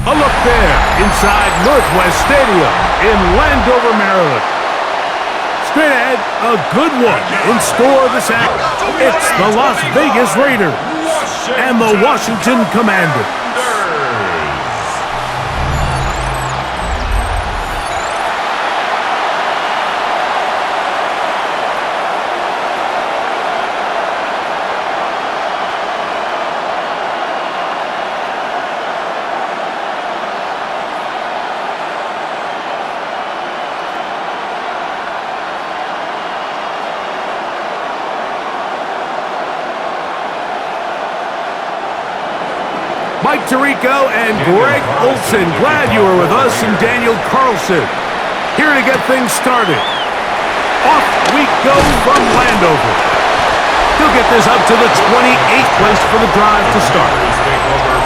A look there inside Northwest Stadium in Landover, Maryland. Straight ahead, a good one in store this afternoon. It's the Las Vegas Raiders and the Washington Commanders. Mike Tirico and Greg Olson, glad you were with us, and Daniel Carlson here to get things started. Off we go from Landover. He'll get this up to the 28th place for the drive to start.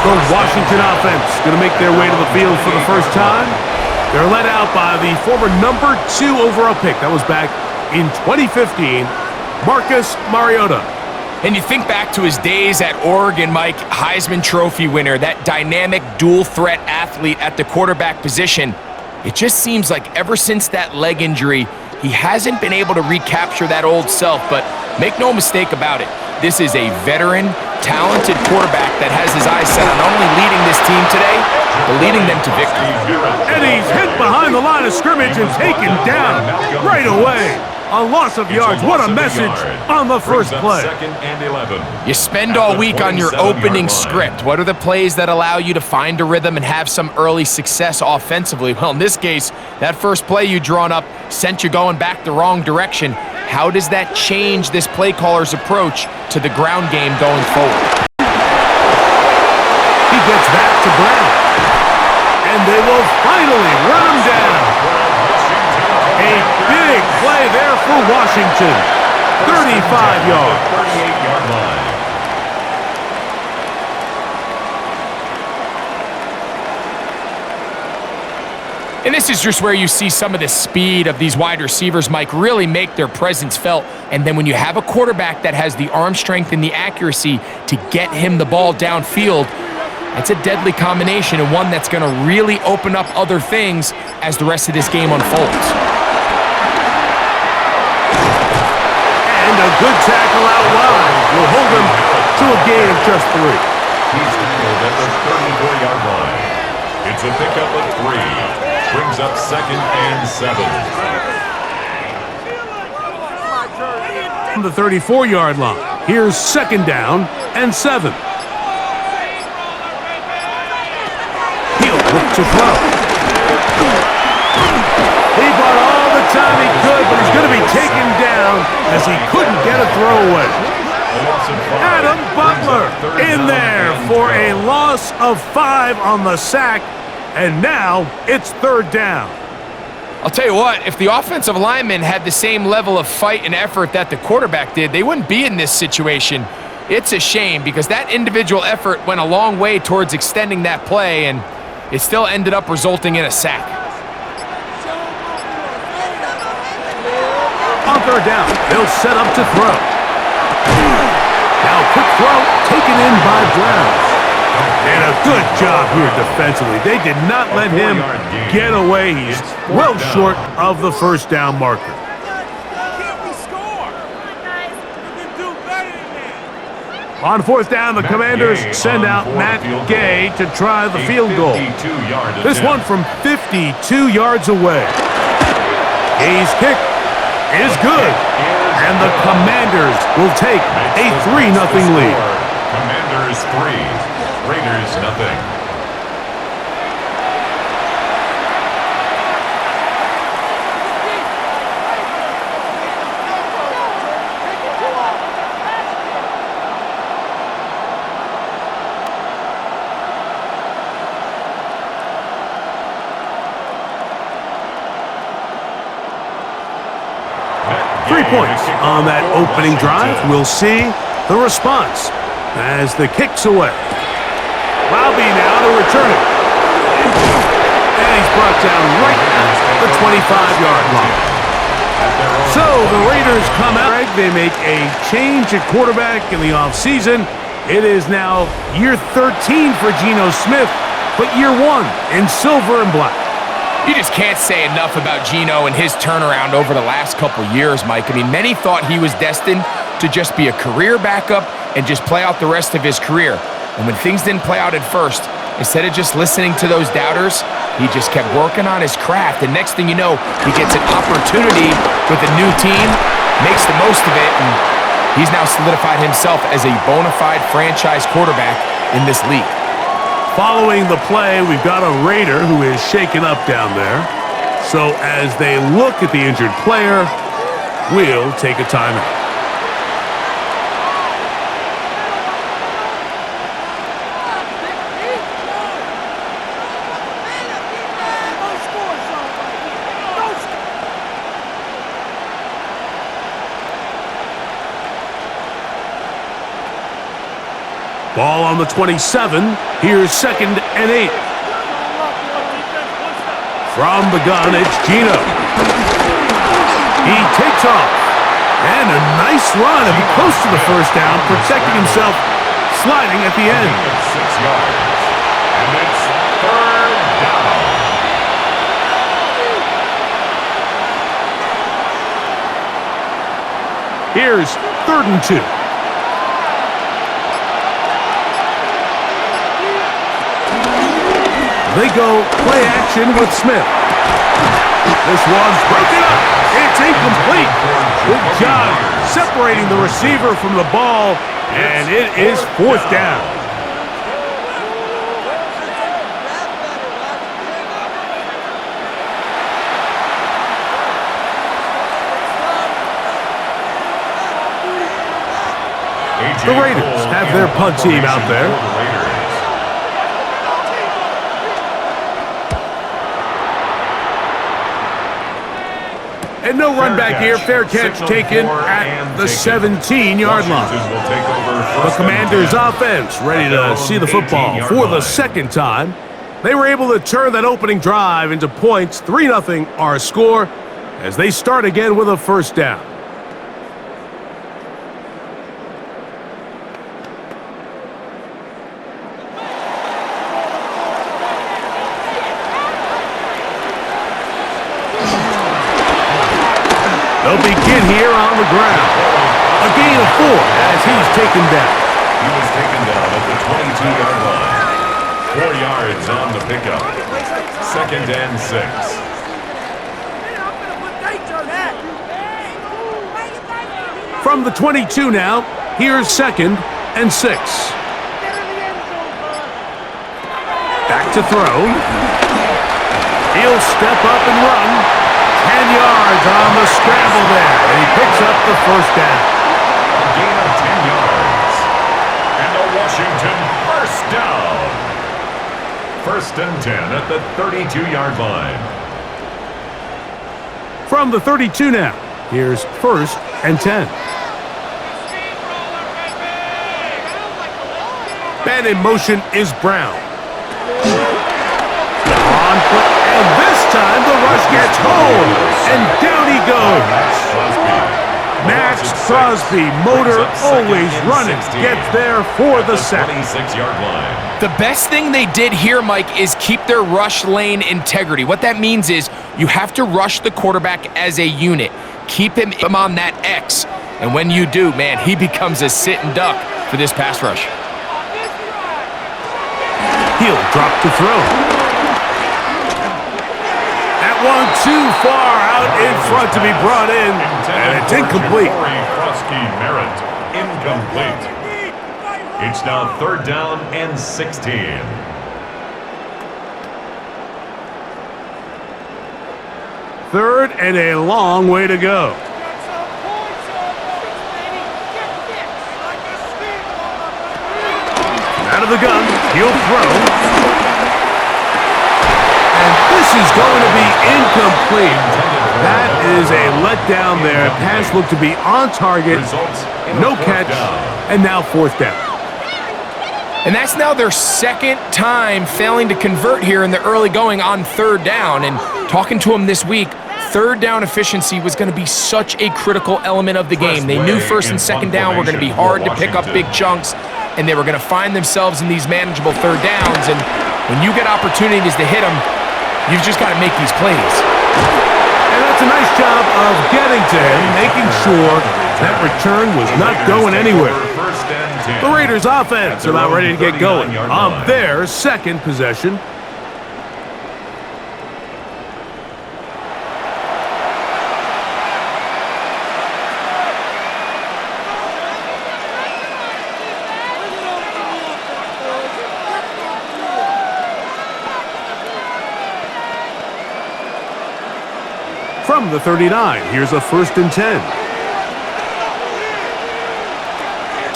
The Washington offense going to make their way to the field for the first time. They're led out by the former number 2 overall pick. That was back in 2015, Marcus Mariota. And you think back to his days at Oregon, Mike, Heisman Trophy winner, that dynamic dual-threat athlete at the quarterback position. It just seems like ever since that leg injury, he hasn't been able to recapture that old self, but make no mistake about it. This is a veteran, talented quarterback that has his eyes set on not only leading this team today, but leading them to victory. And he's hit behind the line of scrimmage and taken down right away. A loss of yards. What a message on the first play. You spend all week on your opening script. What are the plays that allow you to find a rhythm and have some early success offensively? Well, in this case, that first play you drawn up sent you going back the wrong direction. How does that change this play caller's approach to the ground game going forward? He gets back to Brown. And they will finally run him down. A big play there for Washington. 35 yards. 38-yard line. And this is just where you see some of the speed of these wide receivers, Mike, really make their presence felt. And then when you have a quarterback that has the arm strength and the accuracy to get him the ball downfield, that's a deadly combination and one that's going to really open up other things as the rest of this game unfolds. And a good tackle out wide will hold him to a gain of just 3. He's tackled at the 34-yard line. It's a pickup of 3. Brings up 2nd and 7. On the 34-yard line. Here's 2nd down and 7. He'll look to throw. He bought all the time he could, but he's going to be taken down as he couldn't get a throwaway. Adam Butler in there for a loss of 5 on the sack, and now it's 3rd down. I'll tell you what, if the offensive linemen had the same level of fight and effort that the quarterback did, they wouldn't be in this situation. It's a shame because that individual effort went a long way towards extending that play, and it still ended up resulting in a sack. On 3rd down, they'll set up to throw. Now quick throw taken in by Brown. And a good job here defensively. They did not let him get away. He's well short of the 1st down marker. On 4th down, the Commanders send out Matt Gay to try the field goal. This one from 52 yards away. Gay's kick is good, and the Commanders will take a 3-0 lead. Commanders 3, Raiders 0. Points on that opening drive. We'll see the response as the kick's away. Robbie now to return it. And he's brought down right at the 25-yard line. So the Raiders come out. They make a change at quarterback in the offseason. It is now year 13 for Geno Smith but year one in silver and black. You just can't say enough about Geno and his turnaround over the last couple years, Mike. I mean, many thought he was destined to just be a career backup and just play out the rest of his career. And when things didn't play out at first, instead of just listening to those doubters, he just kept working on his craft. And next thing you know, he gets an opportunity with a new team, makes the most of it, and he's now solidified himself as a bona fide franchise quarterback in this league. Following the play, we've got a Raider who is shaken up down there. So as they look at the injured player, we'll take a timeout. Ball on the 27. Here's 2nd and 8. From the gun, it's Geno. He takes off. And a nice run. He'll be close to the first down, protecting himself, sliding at the end. 6 yards. And it's 3rd down. Here's 3rd and 2. They go play action with Smith. This one's broken up. It's incomplete. Good job separating the receiver from the ball, and it is 4th down. The Raiders have their punt team out there. And no run back here. Fair catch taken at the 17-yard line. The Commanders' offense ready to see the football for the second time. They were able to turn that opening drive into points. 3-0 our score as they start again with a 1st down. They'll begin here on the ground. A gain of 4 as he's taken down. He was taken down at the 22-yard line. 4 yards on the pickup. 2nd and 6. From the 22 now, here's 2nd and 6. Back to throw. He'll step up and run. 10 yards on the scramble there, and he picks up the 1st down. A gain of 10 yards. And a Washington 1st down. 1st and 10 at the 32-yard line. From the 32 now, here's 1st and 10. Man in motion is Brown. On foot, and this time the rush gets home, and down he goes. Max Crosby, motor always running, gets there for the sack. 26-yard line. The best thing they did here, Mike, is keep their rush lane integrity. What that means is you have to rush the quarterback as a unit. Keep him on that X. And when you do, man, he becomes a sitting duck for this pass rush. He'll drop to throw. That one too far out in front to be brought in, and it's incomplete. Merritt, incomplete. It's now 3rd down and 16. 3rd and a long way to go. Out of the gun, he'll throw. And this is going to be incomplete. That is a letdown there. Pass looked to be on target, no catch, and now 4th down. And that's now their 2nd time failing to convert here in the early going on 3rd down. And talking to them this week, 3rd down efficiency was going to be such a critical element of the game. They knew 1st and 2nd down were going to be hard to pick up big chunks, and they were going to find themselves in these manageable 3rd downs. And When you get opportunities to hit them, you've just got to make these plays. And that's a nice job of getting to him, making sure that return was not going anywhere. The Raiders offense about ready to get going on their second possession. From the 39, here's a 1st and 10.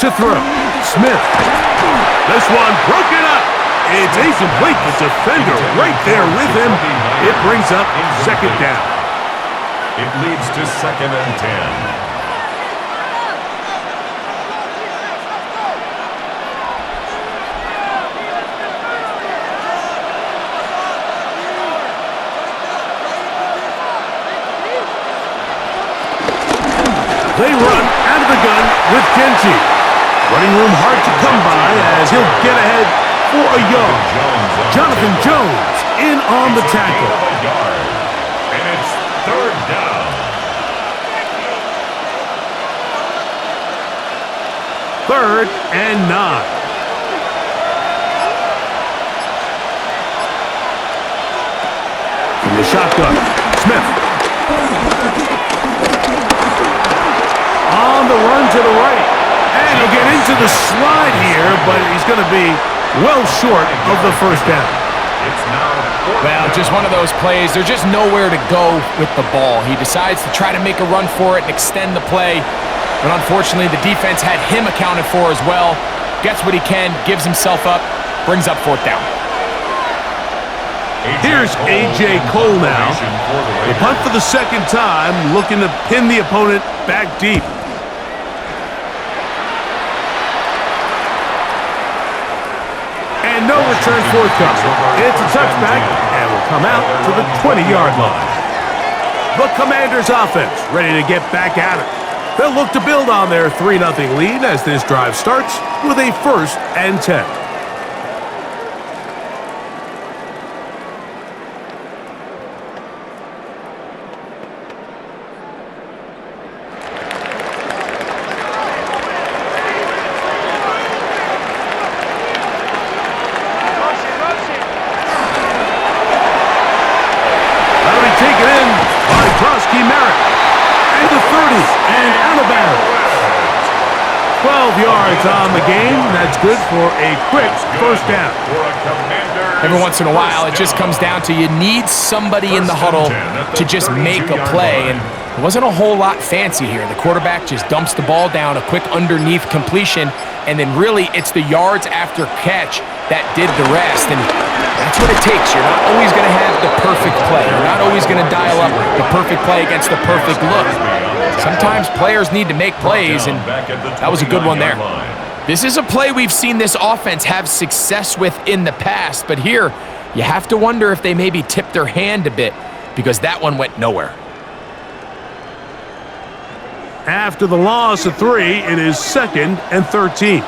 To throw, Smith. This one broken up. It's incomplete. The defender right there with him. It brings up 2nd down. It leads to 2nd and 10. They run out of the gun with Genty. Running room hard to come by as he'll get ahead for a yard. Jonathan Jones in on the tackle. And it's 3rd down. 3rd and 9. From the shotgun, Smith. On the run to the right. And he'll get into the slide here, but he's going to be well short of the 1st down. It's now Well, just one of those plays. There's just nowhere to go with the ball. He decides to try to make a run for it and extend the play. But unfortunately, the defense had him accounted for as well. Gets what he can, gives himself up, brings up 4th down. Here's A.J. Cole now. The punt for the 2nd time, looking to pin the opponent back deep. And no return forthcoming. It's a touchback, and will come out to the 20-yard line. The Commanders' offense ready to get back at it. They'll look to build on their 3-0 lead as this drive starts with a 1st and 10. Yards on the game. That's good for a quick 1st down. Every once in a while, it just comes down to you need somebody in the huddle to just make a play, and it wasn't a whole lot fancy here. The quarterback just dumps the ball down, a quick underneath completion, and then really it's the yards after catch that did the rest, and that's what it takes. You're not always going to have the perfect play. You're not always going to dial up the perfect play against the perfect look. Sometimes players need to make plays, and that was a good one there. This is a play we've seen this offense have success with in the past, but here you have to wonder if they maybe tipped their hand a bit because that one went nowhere. After the loss of 3, it is 2nd and 13.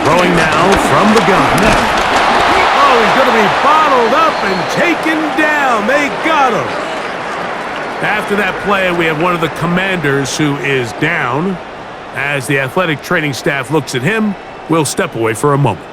Throwing now from the gun. Oh, he's going to be bottled up and taken down. They got him. After that play, we have one of the Commanders who is down. As the athletic training staff looks at him, we'll step away for a moment.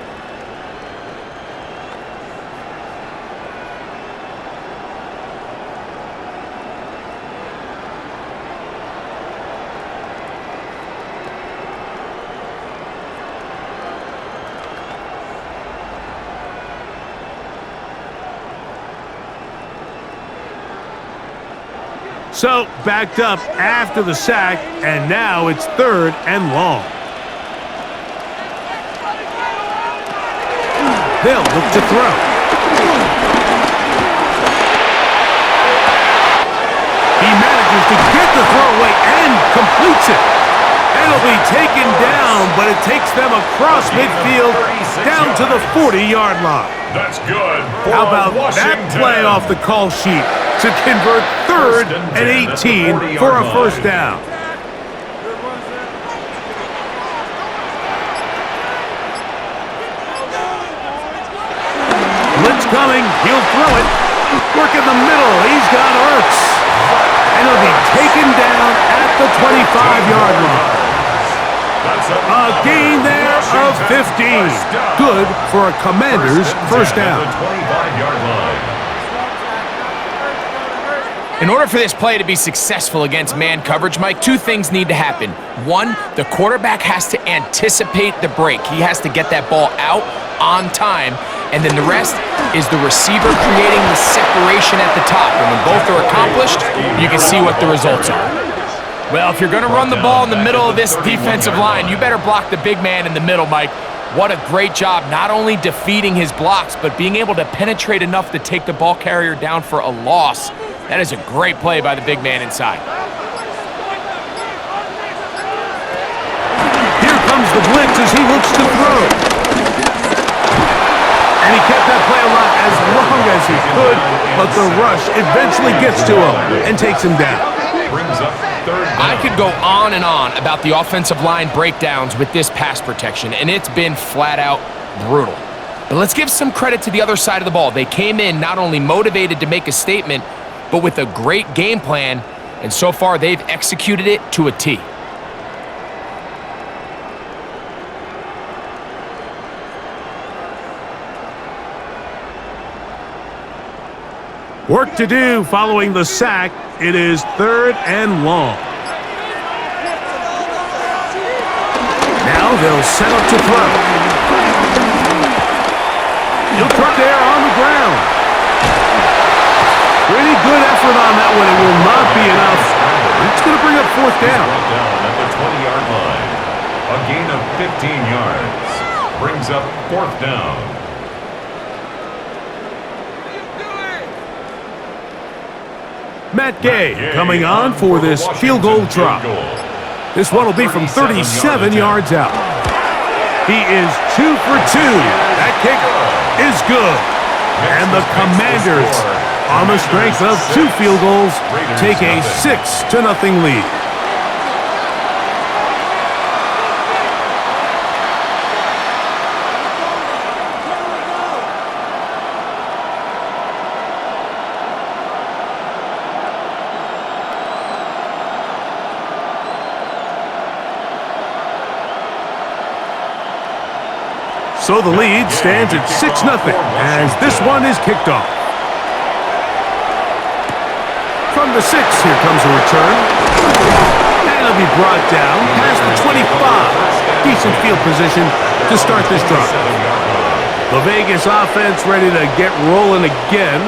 So, backed up after the sack, and now it's 3rd and long. They'll look to throw. He manages to get the throw away and completes it. It'll be taken down, but it takes them across midfield down to the 40-yard line. That's good. How about that play off the call sheet to convert 3rd and 18 for a 1st down? coming. He'll throw it. Work in the middle. He's got Ertz. And he'll be taken down at the 25-yard line. A gain there of 15. Good for a Commanders first down. In order for this play to be successful against man coverage, Mike, two things need to happen. One, the quarterback has to anticipate the break. He has to get that ball out on time. And then the rest is the receiver creating the separation at the top. And when both are accomplished, you can see what the results are. Well, if you're going to run the ball in the middle of this defensive line, you better block the big man in the middle, Mike. What a great job, not only defeating his blocks, but being able to penetrate enough to take the ball carrier down for a loss. That is a great play by the big man inside. Here comes the blitz as he looks to throw. And he kept that play alive as long as he could, but the rush eventually gets to him and takes him down. I could go on and on about the offensive line breakdowns with this pass protection, and it's been flat out brutal. But let's give some credit to the other side of the ball. They came in not only motivated to make a statement, but with a great game plan, and so far they've executed it to a T. Work to do following the sack. It is 3rd and long. Now they'll set up to throw. He'll truck there on the ground. Pretty good effort on that one. It will not be enough. It's going to bring up 4th down. At the 20-yard line. A gain of 15 yards. Brings up 4th down. Matt Gay coming on for this field goal try. This one will be from 37 yards out. He is 2 for 2. That kick is good. And the Commanders, on the strength of 2 field goals, take a 6-0 lead. So the lead stands at 6-0 as this one is kicked off. From the 6, here comes a return. And it'll be brought down past the 25. Decent field position to start this drive. The Vegas offense ready to get rolling again.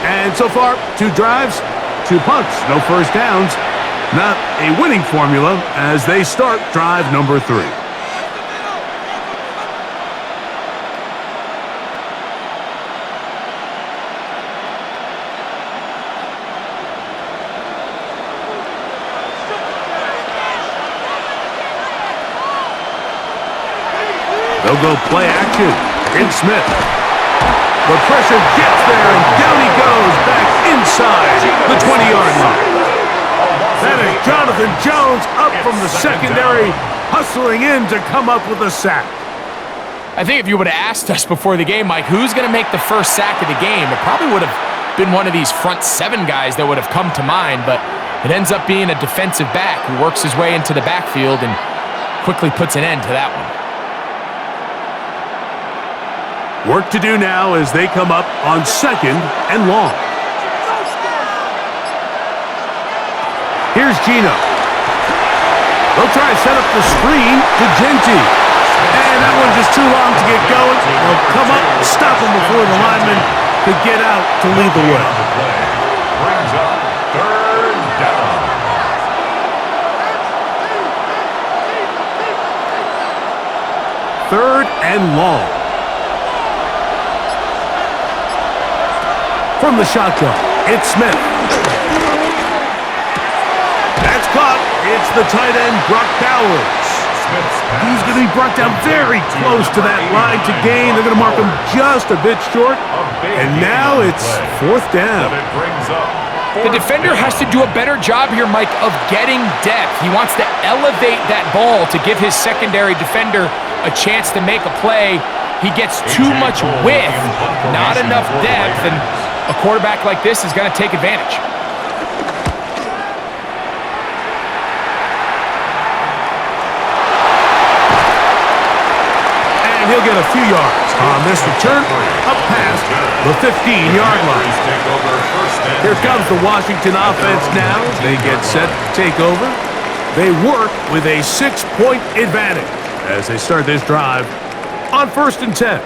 And so far, 2 drives, 2 punts, no first downs. Not a winning formula as they start drive number 3. They'll go play action. In Smith. The pressure gets there, and down he goes back inside the 20-yard line. That is Jonathan Jones up from the secondary, hustling in to come up with a sack. I think if you would have asked us before the game, Mike, who's going to make the first sack of the game, it probably would have been one of these front 7 guys that would have come to mind, but it ends up being a defensive back who works his way into the backfield and quickly puts an end to that one. Work to do now as they come up on 2nd and long. Here's Gino. They'll try to set up the screen to Genty. And that one's just too long to get going. They'll come up and stop him before the lineman could get out to lead the way. Brings up 3rd down. 3rd and long. From the shotgun, it's Smith. That's caught. It's the tight end, Brock Bowers. He's going to be brought down very close to that line to gain. They're going to mark him just a bit short. And now it's 4th down. The defender has to do a better job here, Mike, of getting depth. He wants to elevate that ball to give his secondary defender a chance to make a play. He gets too much width, not enough depth, and a quarterback like this is going to take advantage. And he'll get a few yards on this return, up past the 15-yard line. Here comes the Washington offense now. They get set to take over. They work with a 6-point advantage as they start this drive on 1st and 10.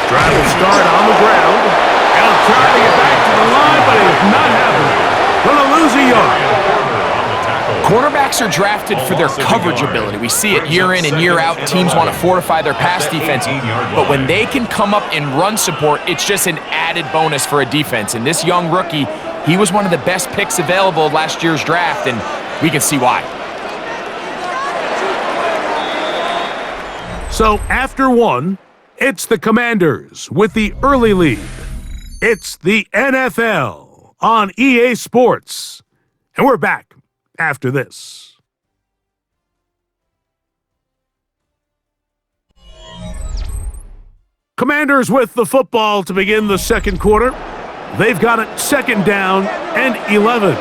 Drive will start on the ground. They'll try to get back to the line, but it is not happening. Gonna lose a yard. Cornerbacks are drafted for their coverage ability. We see it year in and year out. Teams want to fortify their pass defense. But when they can come up in run support, it's just an added bonus for a defense. And this young rookie, he was one of the best picks available last year's draft, and we can see why. So after one, it's the Commanders with the early lead. It's the NFL on EA Sports. And we're back after this. Commanders with the football to begin the second quarter. They've got it 2nd down and 11.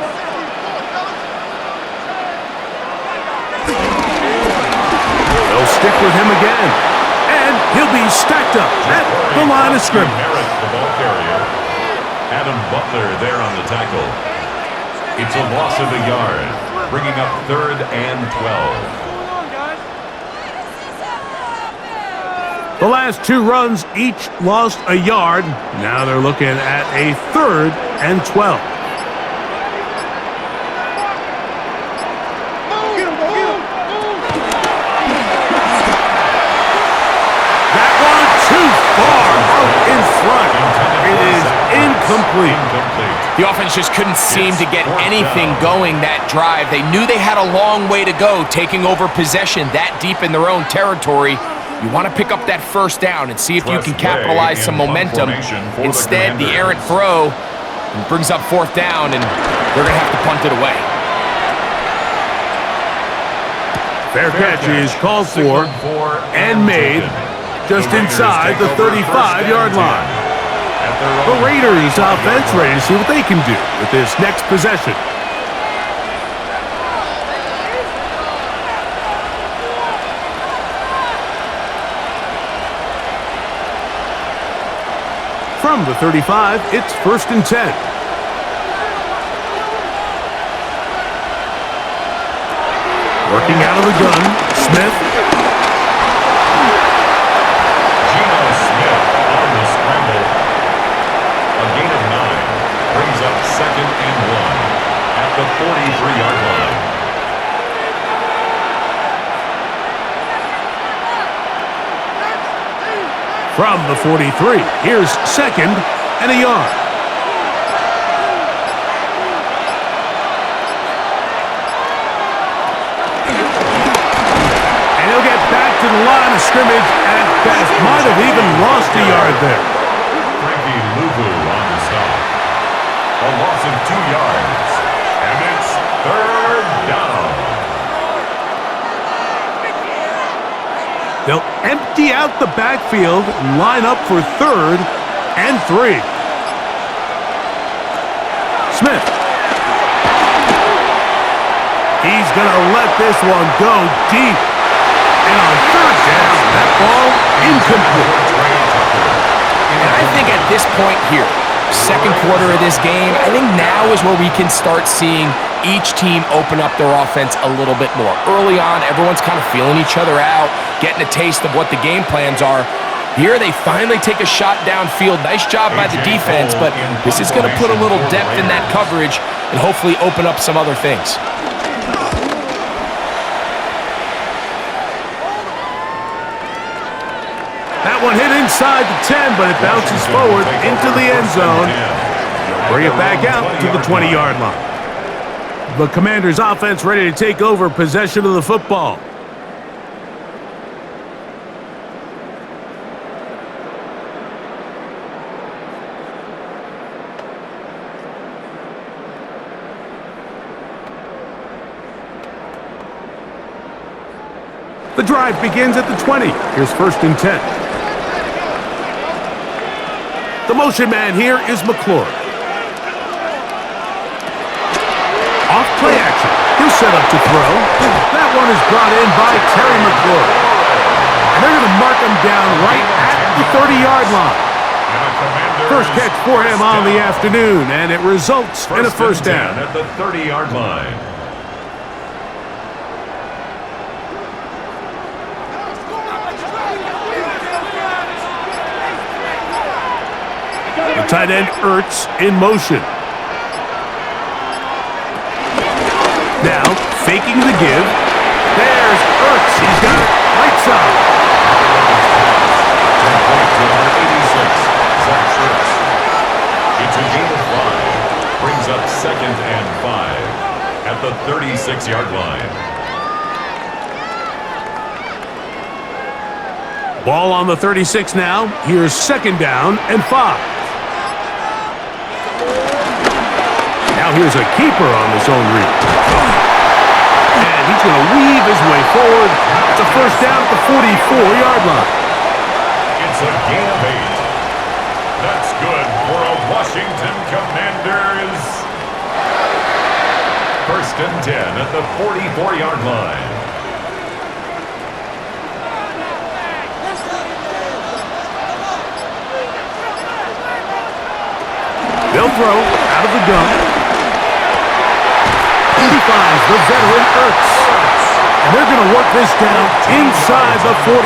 They'll stick with him again. And he'll be stacked up at the line of scrimmage. The ball carrier, Adam Butler there on the tackle. It's a loss of a yard, bringing up 3rd and 12. The last 2 runs each lost a yard. Now they're looking at a 3rd and 12. That one too far out in front. It is incomplete. The offense just couldn't seem to get anything going that drive. They knew they had a long way to go, taking over possession that deep in their own territory. You want to pick up that 1st down and see if you can capitalize some momentum. Instead, the errant throw brings up 4th down, and they're going to have to punt it away. Fair catch is called for and made just inside the 35-yard line. The Raiders offense ready to see what they can do with this next possession. From the 35, it's 1st and 10. Working out of the gun, Smith. Geno Smith on the scramble. A gain of 9 brings up 2nd and 1 at the 43-yard line. From the 43, here's 2nd and a yard. And he'll get back to the line of scrimmage at best. Might have even lost a yard there. Frankie Luvu on the stop. A loss of 2 yards. And it's 3rd down. They'll empty out the backfield and line up for 3rd and 3. Smith. He's going to let this one go deep. And on 3rd down, that ball incomplete. And I think at this point here, second quarter of this game, I think now is where we can start seeing each team open up their offense a little bit more. Early on, everyone's kind of feeling each other out, getting a taste of what the game plans are. Here, they finally take a shot downfield. Nice job by the defense, but this is going to put a little depth in that coverage and hopefully open up some other things. That one hit inside the 10, but it bounces forward into the end zone. Bring it back out to the 20-yard line. The Commanders' offense ready to take over possession of the football. The drive begins at the 20. Here's 1st and 10. The motion man here is McClure. Off play action. He'll set up to throw. That one is brought in by Terry McClure. And they're going to mark him down right at the 30-yard line. First catch for him on the afternoon, and it results in a first down. At the 30-yard line. The tight end Ertz in motion. Now, faking the give. There's Ertz. He's got it right side. It's a gain of 5. Brings up 2nd and 5 at the 36-yard line. Ball on the 36 now. Here's 2nd down and 5. Now here's a keeper on the zone read. And he's going to weave his way forward. It's a first down at the 44-yard line. It's a gain of 8. That's good for a Washington Commanders. 1st and 10 at the 44-yard line. They'll throw out of the gun. He finds the veteran Ertz. And they're going to work this down inside the 45.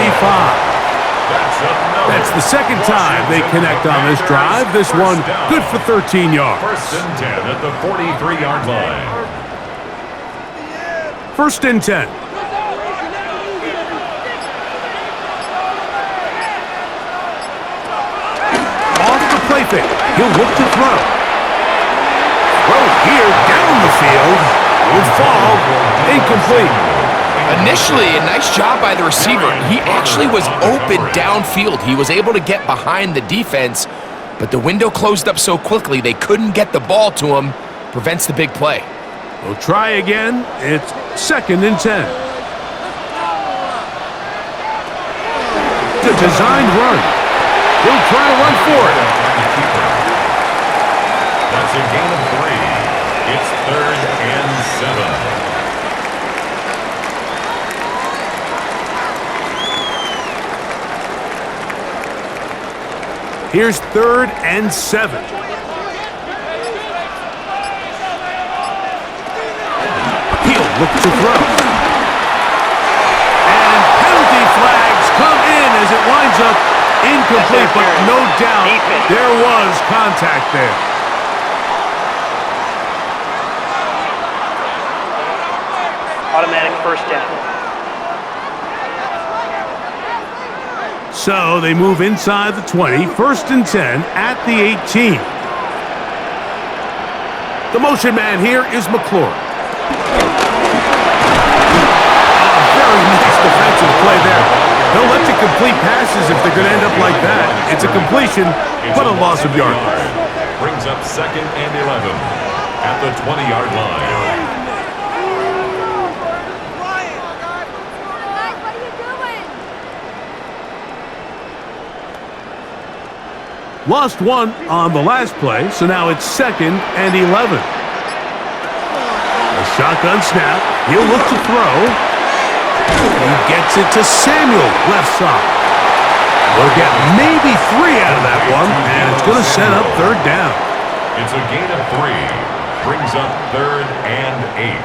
That's the 2nd time they connect on this drive. This one good for 13 yards. 1st and 10 at the 43-yard line. 1st and 10. Off the play fake. He'll look to throw. Throw here down the field. Will fall. Incomplete. Initially, a nice job by the receiver. He actually was open downfield. He was able to get behind the defense, but the window closed up so quickly they couldn't get the ball to him. Prevents the big play. We'll try again. It's 2nd and 10. The designed run. He'll try to run for it. That's a gain of 3. It's 3rd and 7. Here's 3rd and 7. He'll look to throw. And penalty flags come in as it winds up incomplete, but no doubt there was contact there. Automatic first down. So they move inside the 20, 1st and 10 at the 18. The motion man here is McClure. Very nice defensive play there. They'll let you complete passes if they're going to end up like that. It's a completion, but a loss of yardage. Brings up 2nd and 11 at the 20-yard line. Lost one on the last play, so now it's 2nd and 11. A shotgun snap. He'll look to throw. He gets it to Samuel, left side. They'll get maybe 3 out of that one, and it's going to set up 3rd down. It's a gain of 3. Brings up 3rd and 8.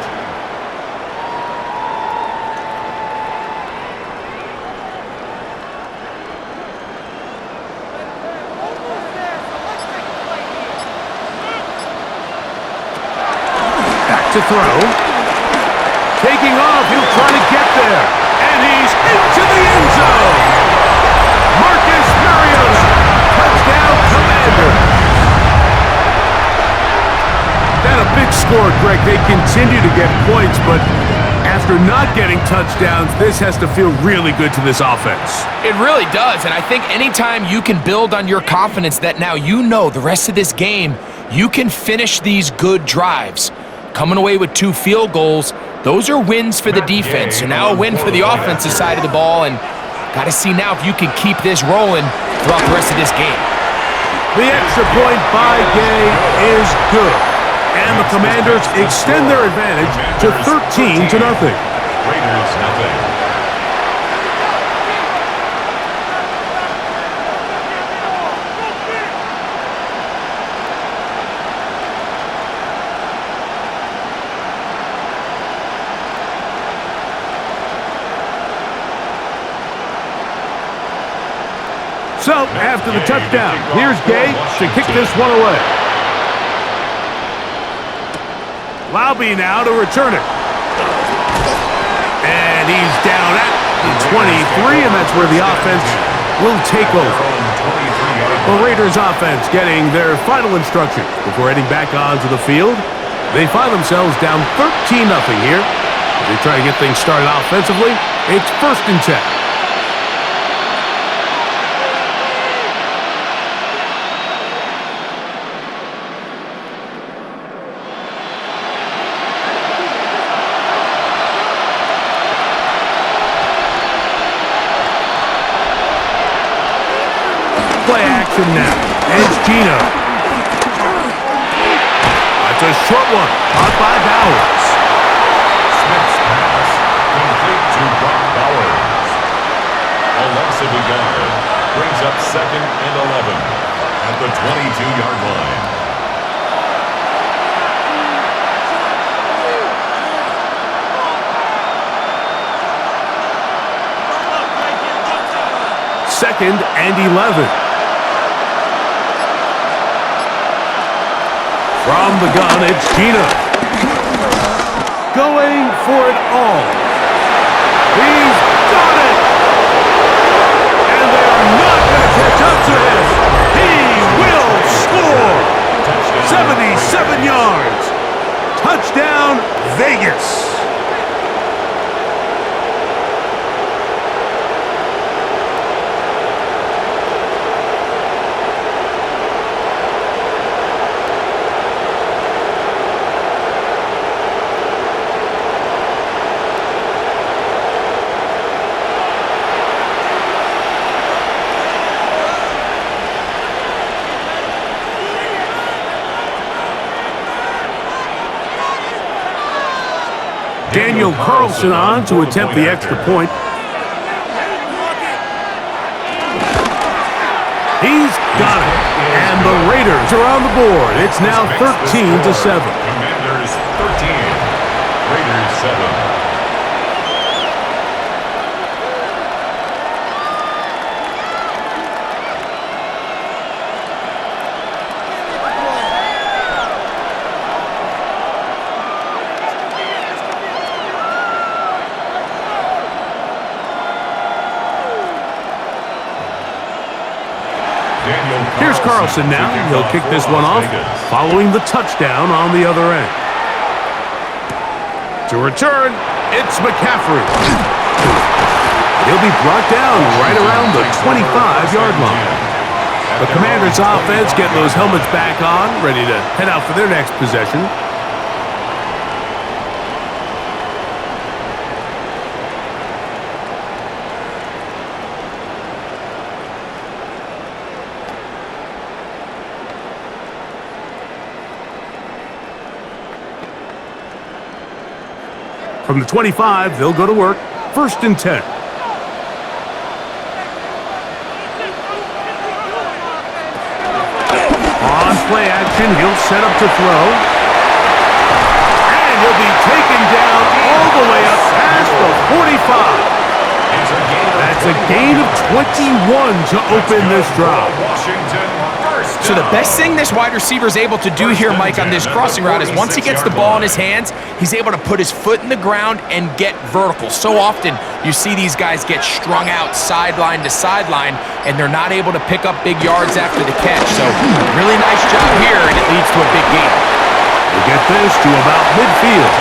To throw. Taking off, he'll try to get there. And he's into the end zone. Marcus Mariota. Touchdown, Commander. That a big score, Greg. They continue to get points, but after not getting touchdowns, this has to feel really good to this offense. It really does, and I think anytime you can build on your confidence that now you know the rest of this game, you can finish these good drives. Coming away with 2 field goals, Those are wins for the defense. So now a win for the offensive side of the ball, and got to see now if you can keep this rolling throughout the rest of this game. The extra point by Gay is good. And the Commanders extend their advantage to 13-0. Raiders nothing. So, after the touchdown, here's Gay to kick this one away. Laube now to return it. And he's down at the 23, and that's where the offense will take over. The Raiders offense getting their final instructions before heading back onto the field. They find themselves down 13-0 here. As they try to get things started offensively, it's 1st and 10. Play action now. It's Gino. That's a short one. Caught by Bowers. Smith's pass complete to Brock Bowers. Alexa Bugard brings up 2nd and 11 at the 22-yard line. Second and 11. From the gun, it's Gino. Going for it all. He's got it! And they're not going to catch up to him. He will score! 77 yards. Touchdown, Vegas. Daniel Carlson on to attempt the extra point. He's got it. And the Raiders are on the board. It's now 13-7. Commanders 13, Raiders 7. Here's Carlson now. He'll kick this one off, following the touchdown on the other end. To return, it's McCaffrey. He'll be brought down right around the 25-yard line. The Commanders' offense getting those helmets back on, ready to head out for their next possession. From the 25, they'll go to work. 1st and 10. On play action, he'll set up to throw. And he'll be taken down all the way up past the 45. That's a gain of 21 to open this drive. So the best thing this wide receiver is able to do here, Mike, on this crossing route is once he gets the ball in his hands, he's able to put his foot in the ground and get vertical. So often you see these guys get strung out sideline to sideline, and they're not able to pick up big yards after the catch. So really nice job here, and it leads to a big gain. We get this to about midfield.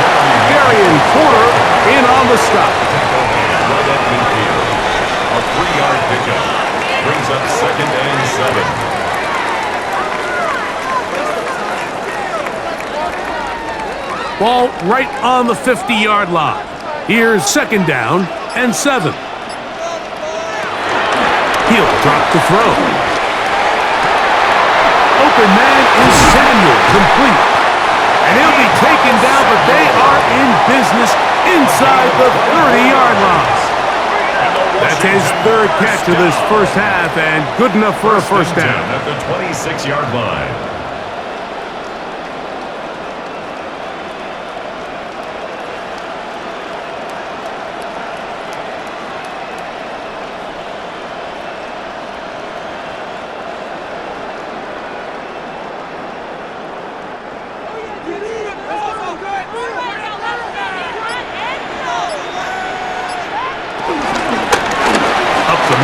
Darian Porter in on the stop. A 3-yard pickup brings up 2nd and 7. Ball right on the 50-yard line. Here's second down and 7. He'll drop to throw. Open man is Samuel, complete. And he'll be taken down, but they are in business inside the 30-yard line. That's his third catch of this first half, and good enough for a first down. At the 26-yard line.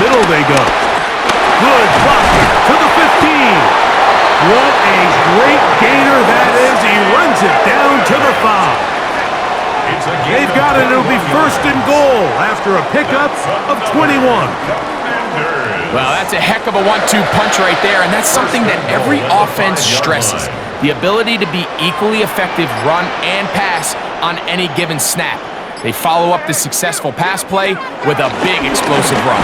Middle they go. Good blocking to the 15. What a great gainer that is. He runs it down to the 5. They've got it. It'll be first and goal after a pickup of 21. Well, that's a heck of a 1-2 punch right there, and that's something that every offense stresses. The ability to be equally effective run and pass on any given snap. They follow up the successful pass play with a big explosive run.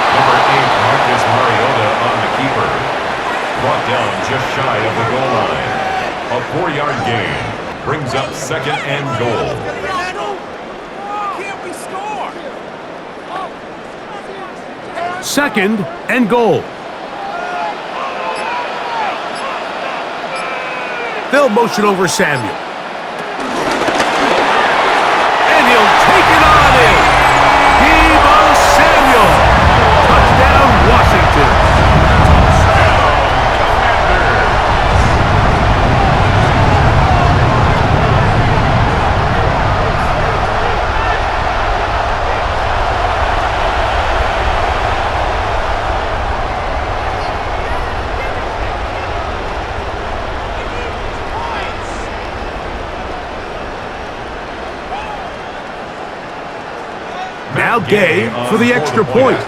Number 8, Mariota on the keeper. Brought down just shy of the goal line. A 4-yard gain brings up second and goal. Can't we score? Second and goal. They'll motion over Samuel. And he'll take it on in. Deebo Samuel. Touchdown, Washington. Now Gay for the extra point.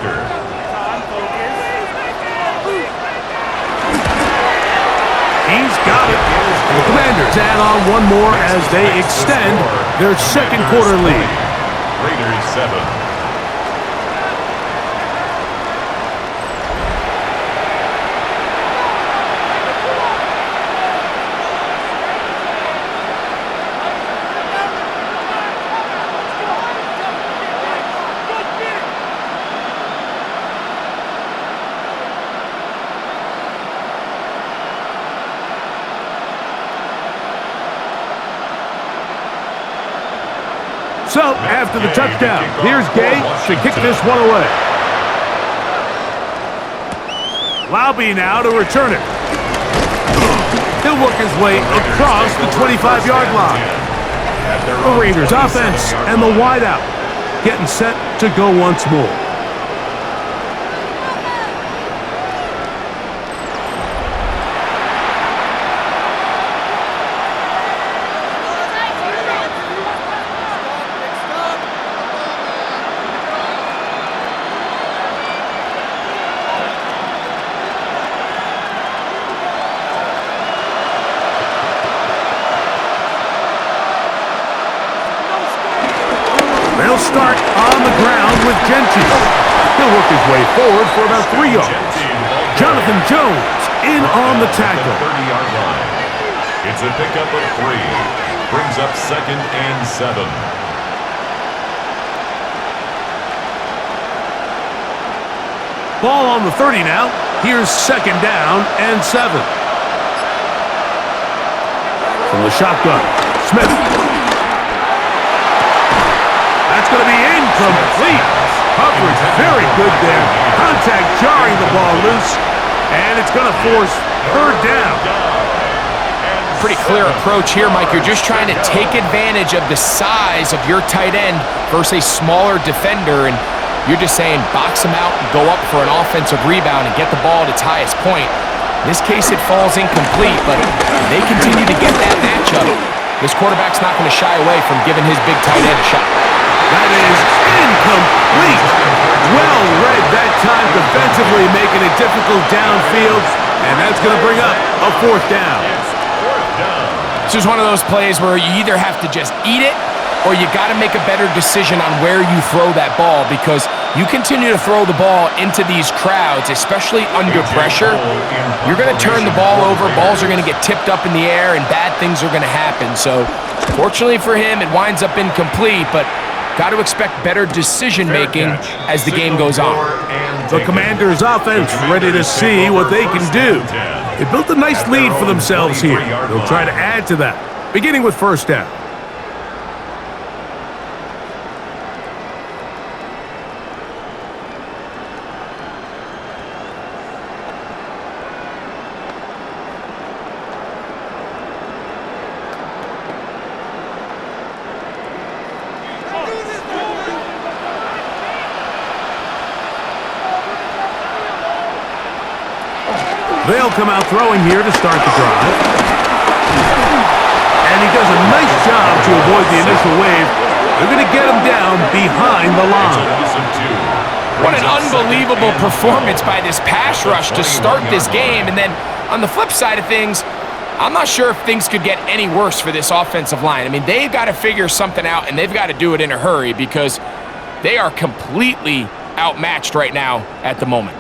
He's got it. And the Commanders add on one more as they extend their second quarter lead. Raiders 7. So, after the touchdown, here's Gay to kick this one away. Laube now to return it. He'll work his way across the 25-yard line. The Raiders offense and the wideout getting set to go once more. They'll start on the ground with Genty. He'll work his way forward for about 3 yards. Jonathan Jones in on the tackle. 30-yard line. It's a pickup of 3. Brings up second and 7. Ball on the 30 now. Here's second down and 7. From the shotgun, Smith. That's going to be incomplete. Coverage very good there. Contact jarring the ball loose, and it's going to force third down. Pretty clear approach here, Mike. You're just trying to take advantage of the size of your tight end versus a smaller defender, and you're just saying box him out and go up for an offensive rebound and get the ball at its highest point. In this case, it falls incomplete, but they continue to get that matchup. This quarterback's not going to shy away from giving his big tight end a shot. That is incomplete. Well read that time defensively, making it difficult downfield, and that's going to bring up a fourth down. It's fourth down. This is one of those plays where you either have to just eat it or you got to make a better decision on where you throw that ball, because you continue to throw the ball into these crowds, especially under pressure, you're going to turn the ball over, balls are going to get tipped up in the air, and bad things are going to happen. So, fortunately for him, it winds up incomplete, but got to expect better decision-making as the game goes on. The Commanders' offense ready to see what they can do. They built a nice lead for themselves here. They'll try to add to that, beginning with first down. They'll come out throwing here to start the drive. And he does a nice job to avoid the initial wave. They're going to get him down behind the line. What an unbelievable performance by this pass rush to start this game. And then on the flip side of things, I'm not sure if things could get any worse for this offensive line. I mean, they've got to figure something out, and they've got to do it in a hurry because they are completely outmatched right now at the moment.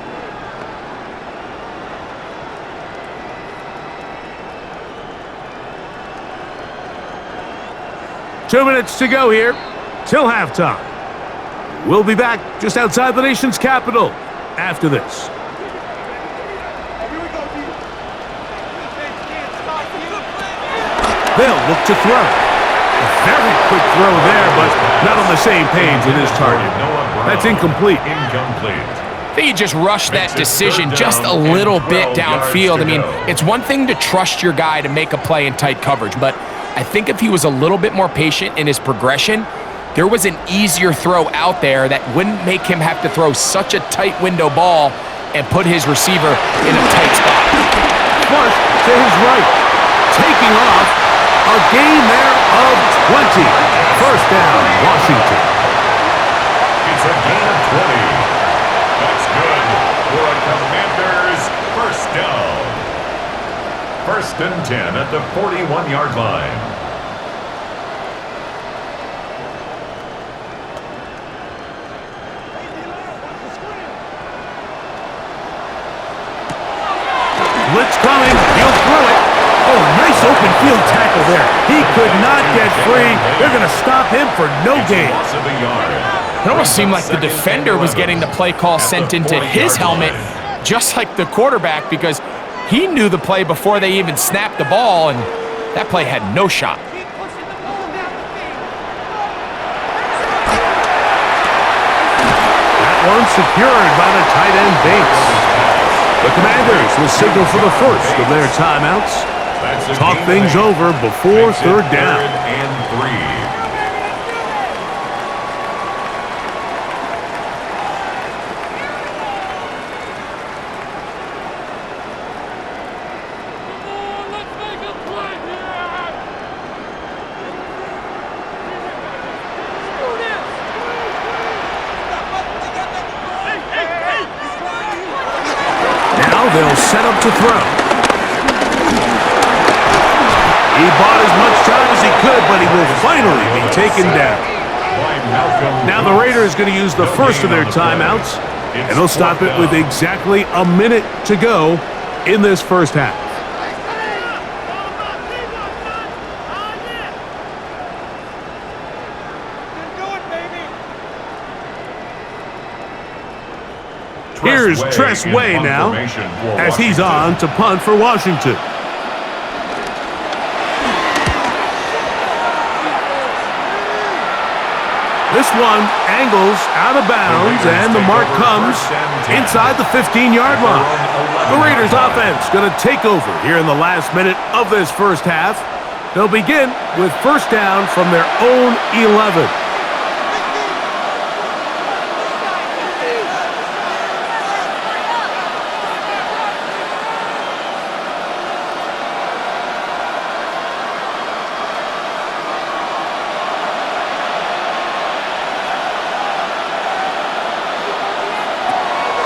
Two minutes to go here till halftime. We'll be back just outside the nation's capital after this. They'll look to throw. A very quick throw there, but not on the same page with his target. That's incomplete. I think he just rushed that decision just a little bit downfield. I mean, it's one thing to trust your guy to make a play in tight coverage, but I think if he was a little bit more patient in his progression, there was an easier throw out there that wouldn't make him have to throw such a tight window ball and put his receiver in a tight spot. Flush to his right. Taking off. A gain there of 20. First down, Washington. It's a gain of 20. That's good for a Commanders first down. First and 10 at the 41-yard line. Blitz coming. He'll throw it. Oh, nice open field tackle there. He could not get free. They're going to stop him for no gain. It almost seemed like the defender was getting the play call sent into his helmet, just like the quarterback, because he knew the play before they even snapped the ball, and that play had no shot. That one secured by the tight end Bates. The Commanders will signal for the first of their timeouts. Talk things over before third down. They'll set up to throw. He bought as much time as he could, but he will finally be taken down. Now the Raiders going to use the first of their timeouts, and they'll stop it with exactly a minute to go in this first half. Here's Tress Way now, as he's on to punt for Washington. This one angles out of bounds, and the mark comes inside the 15-yard line. The Raiders offense going to take over here in the last minute of this first half. They'll begin with first down from their own 11.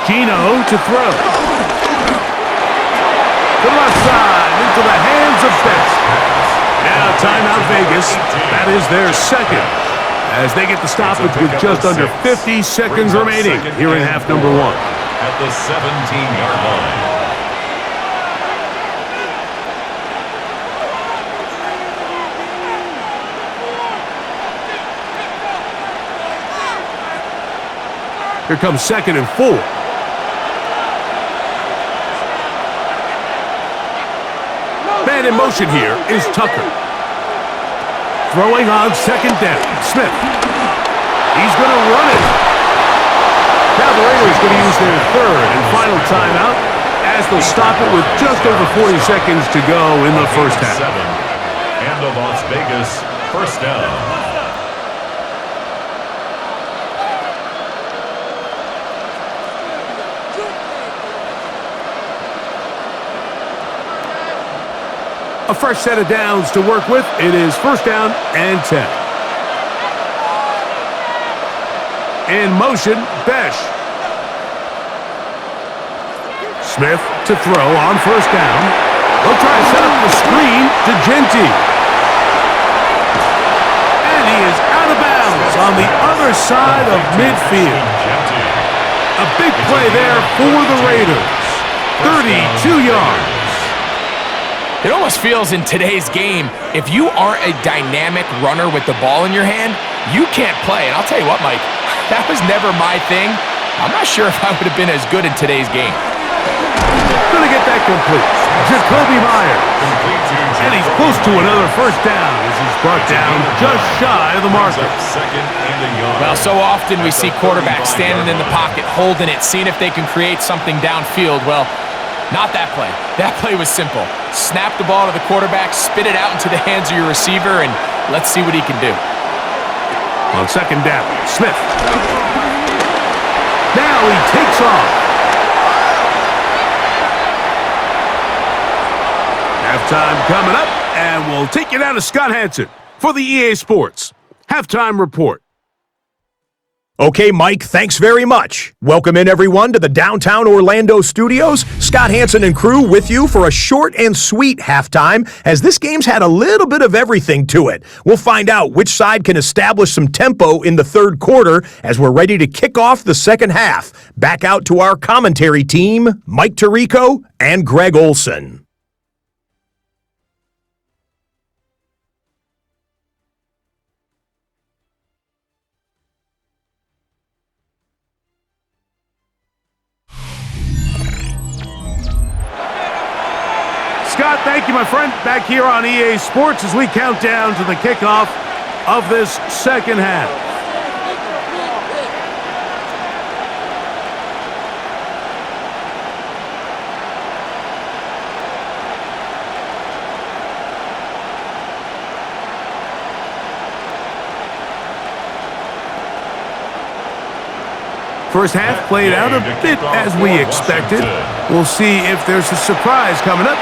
Gino to throw. to the left side, into the hands of Best. Now timeout Vegas. That is their second, as they get the stoppage with just under 50 seconds remaining here in half number one. At the 17-yard line. Here comes 2nd and 4. Man in motion here is Tucker. Throwing on 2nd down. Smith. He's going to run it. Now the Raiders going to use their third and final timeout as they'll stop it with just over 40 seconds to go in the first half. And the Las Vegas first down. A fresh set of downs to work with. It is first down and 10. In motion, Besh. Smith to throw on first down. They'll try to set up the screen to Genty. And he is out of bounds on the other side of midfield. A big play there for the Raiders. 32 yards. It almost feels in today's game, if you aren't a dynamic runner with the ball in your hand, you can't play. And I'll tell you what, Mike, that was never my thing. I'm not sure if I would have been as good in today's game. Gonna get that complete. Jacoby Myers. And he's close to another first down as he's brought down just shy of the marker. Well, so often we see quarterbacks standing in the pocket, holding it, seeing if they can create something downfield. Well, not that play. That play was simple. Snap the ball to the quarterback, spit it out into the hands of your receiver, and let's see what he can do. On 2nd down, Smith. Now he takes off. Halftime coming up, and we'll take you down to Scott Hanson for the EA Sports Halftime Report. Okay, Mike, thanks very much. Welcome in, everyone, to the downtown Orlando studios. Scott Hanson and crew with you for a short and sweet halftime, as this game's had a little bit of everything to it. We'll find out which side can establish some tempo in the third quarter as we're ready to kick off the second half. Back out to our commentary team, Mike Tirico and Greg Olson. Scott, thank you, my friend. Back here on EA Sports as we count down to the kickoff of this second half. First half played out a bit as we expected. We'll see if there's a surprise coming up.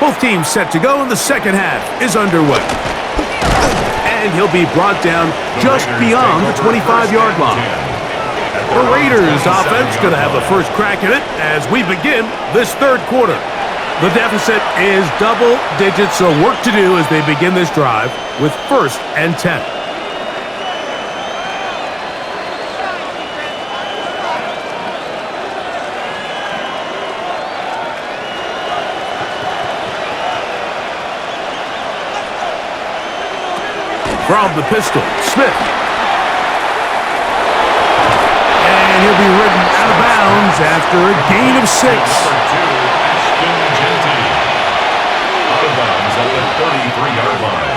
Both teams set to go, and the second half is underway. And he'll be brought down just beyond the 25-yard line. The Raiders offense going to have the first crack at it as we begin this third quarter. The deficit is double digits, so work to do as they begin this drive with 1st and 10. From the pistol, Smith. And he'll be ridden out of bounds after a gain of 6. Out of bounds at the 33-yard line.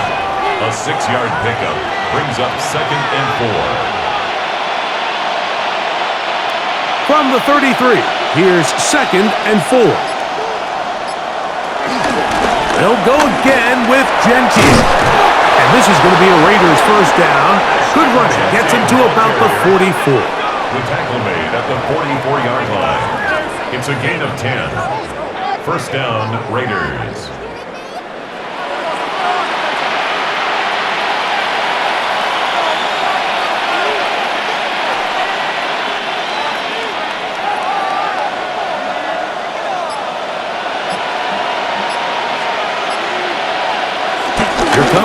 A 6-yard pickup brings up 2nd and 4. From the 33, here's 2nd and 4. They'll go again with Genty. And this is going to be a Raiders first down. Good running. Gets him to about the 44. The tackle made at the 44-yard line. It's a gain of 10. First down, Raiders.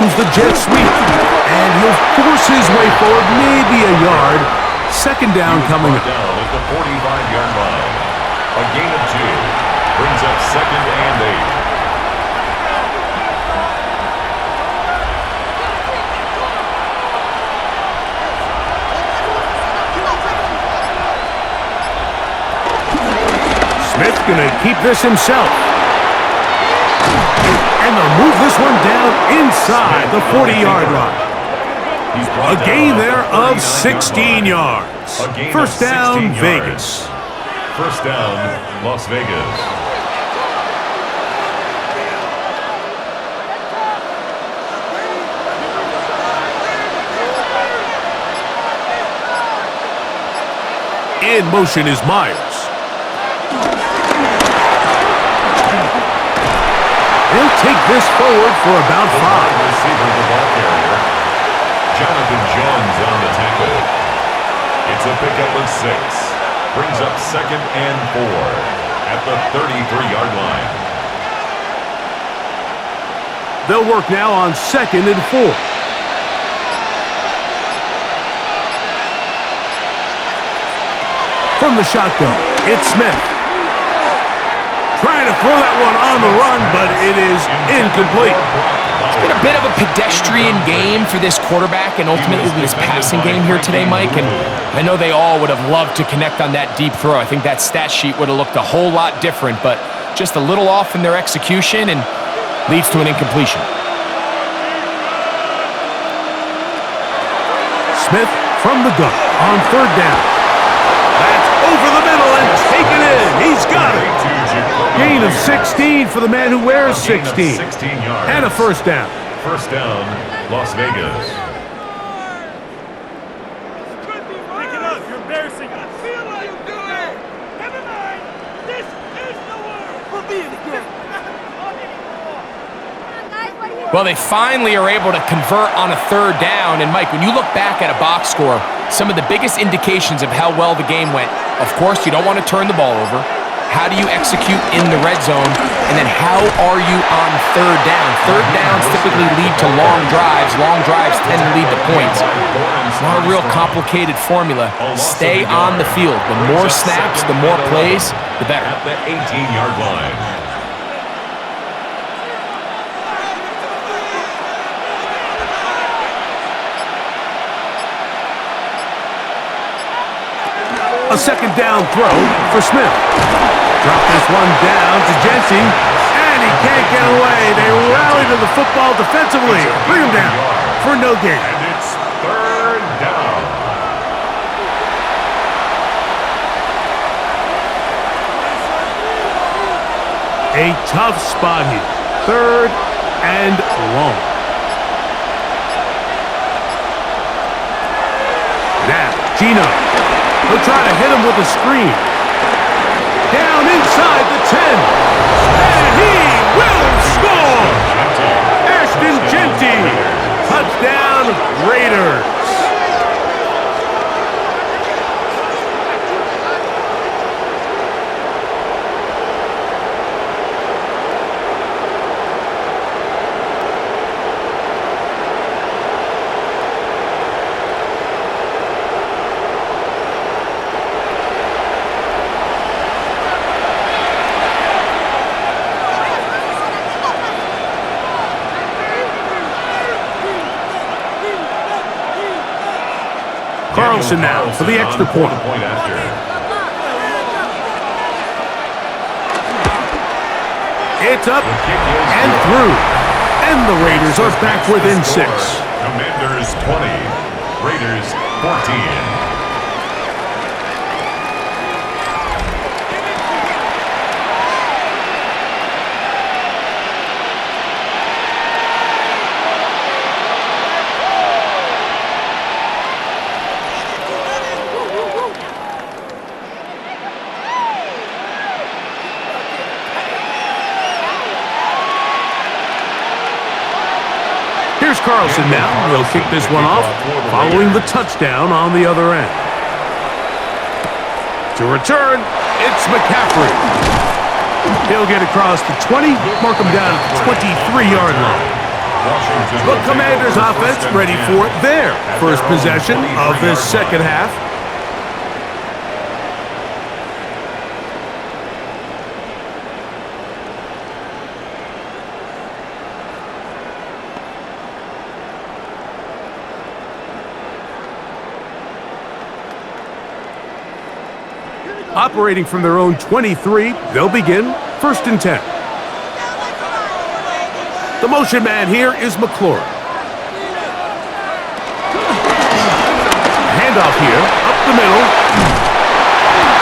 comes the jet sweep. And he'll force his way forward, maybe a yard. Second down coming up. Down at the 45-yard line. A gain of 2 brings up second and 8. Smith's going to keep this himself. And they'll move this one down inside the 40-yard line. A gain there of 16 yards. First down, Vegas. First down, Las Vegas. In motion is Myers. They'll take this forward for about 5. Receiver, the ball carrier. Jonathan Jones on the tackle. It's a pickup of 6. Brings up second and 4 at the 33-yard line. They'll work now on second and 4. From the shotgun, it's Smith. Trying to throw that one on the run, but it is incomplete. It's been a bit of a pedestrian game for this quarterback and ultimately his passing game here today, Mike. And I know they all would have loved to connect on that deep throw. I think that stat sheet would have looked a whole lot different, but just a little off in their execution and leads to an incompletion. Smith from the gun on third down. That's over the middle and taken in. He's got it. Gain of 16 for the man who wears 16. And a first down. First down, Las Vegas. Pick it up. You're embarrassing us. I feel like you do it. Never mind. This is the word. We'll be in the game. Well, they finally are able to convert on a third down. And, Mike, when you look back at a box score, some of the biggest indications of how well the game went, of course, you don't want to turn the ball over. How do you execute in the red zone? And then how are you on third down? Third downs typically lead to long drives. Long drives tend to lead to points. It's not a real complicated formula. Stay on the field. The more snaps, the more plays, the better. At the 18-yard line. A second down throw for Smith. Drop this one down to Jensen, and he can't get away. They rally to the football defensively. Bring him down for no gain. And it's third down. A tough spot here. Third and long. Now, Gino. He'll try to hit him with a screen. Down inside the 10. And he will score! Ashton Genty. Touchdown, Raiders. Carlson now for the extra point. It's up and through. And the Raiders are back within 6. Commanders 20, Raiders 14. Here's Carlson now. He'll kick this one off following the touchdown on the other end. To return, it's McCaffrey. He'll get across the 20, mark him down at the 23-yard line. Washington The will take Commanders' over offense first and ready 10 for their at first their own possession of 23-yard this line. second half. Operating from their own 23, they'll begin first and 10. The motion man here is McLaurin. Handoff here, up the middle.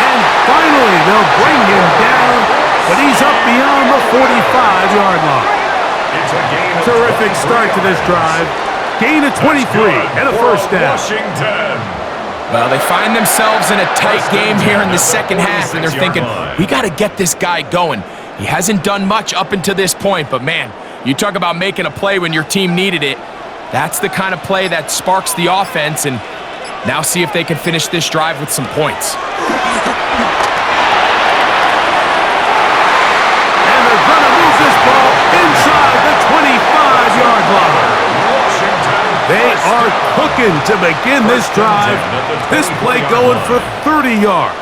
And finally, they'll bring him down, but he's up beyond the 45-yard line. It's a gain of Terrific 23 start to this yards. drive. Gain of 23 and a For first down. Washington. Well, they find themselves in a tight game here in the second half, and they're thinking, we got to get this guy going. He hasn't done much up until this point, but man, you talk about making a play when your team needed it. That's the kind of play that sparks the offense, and now see if they can finish this drive with some points. And they're going to move this ball inside the 25-yard line. They are cooking to begin this drive. This play going for 30 yards.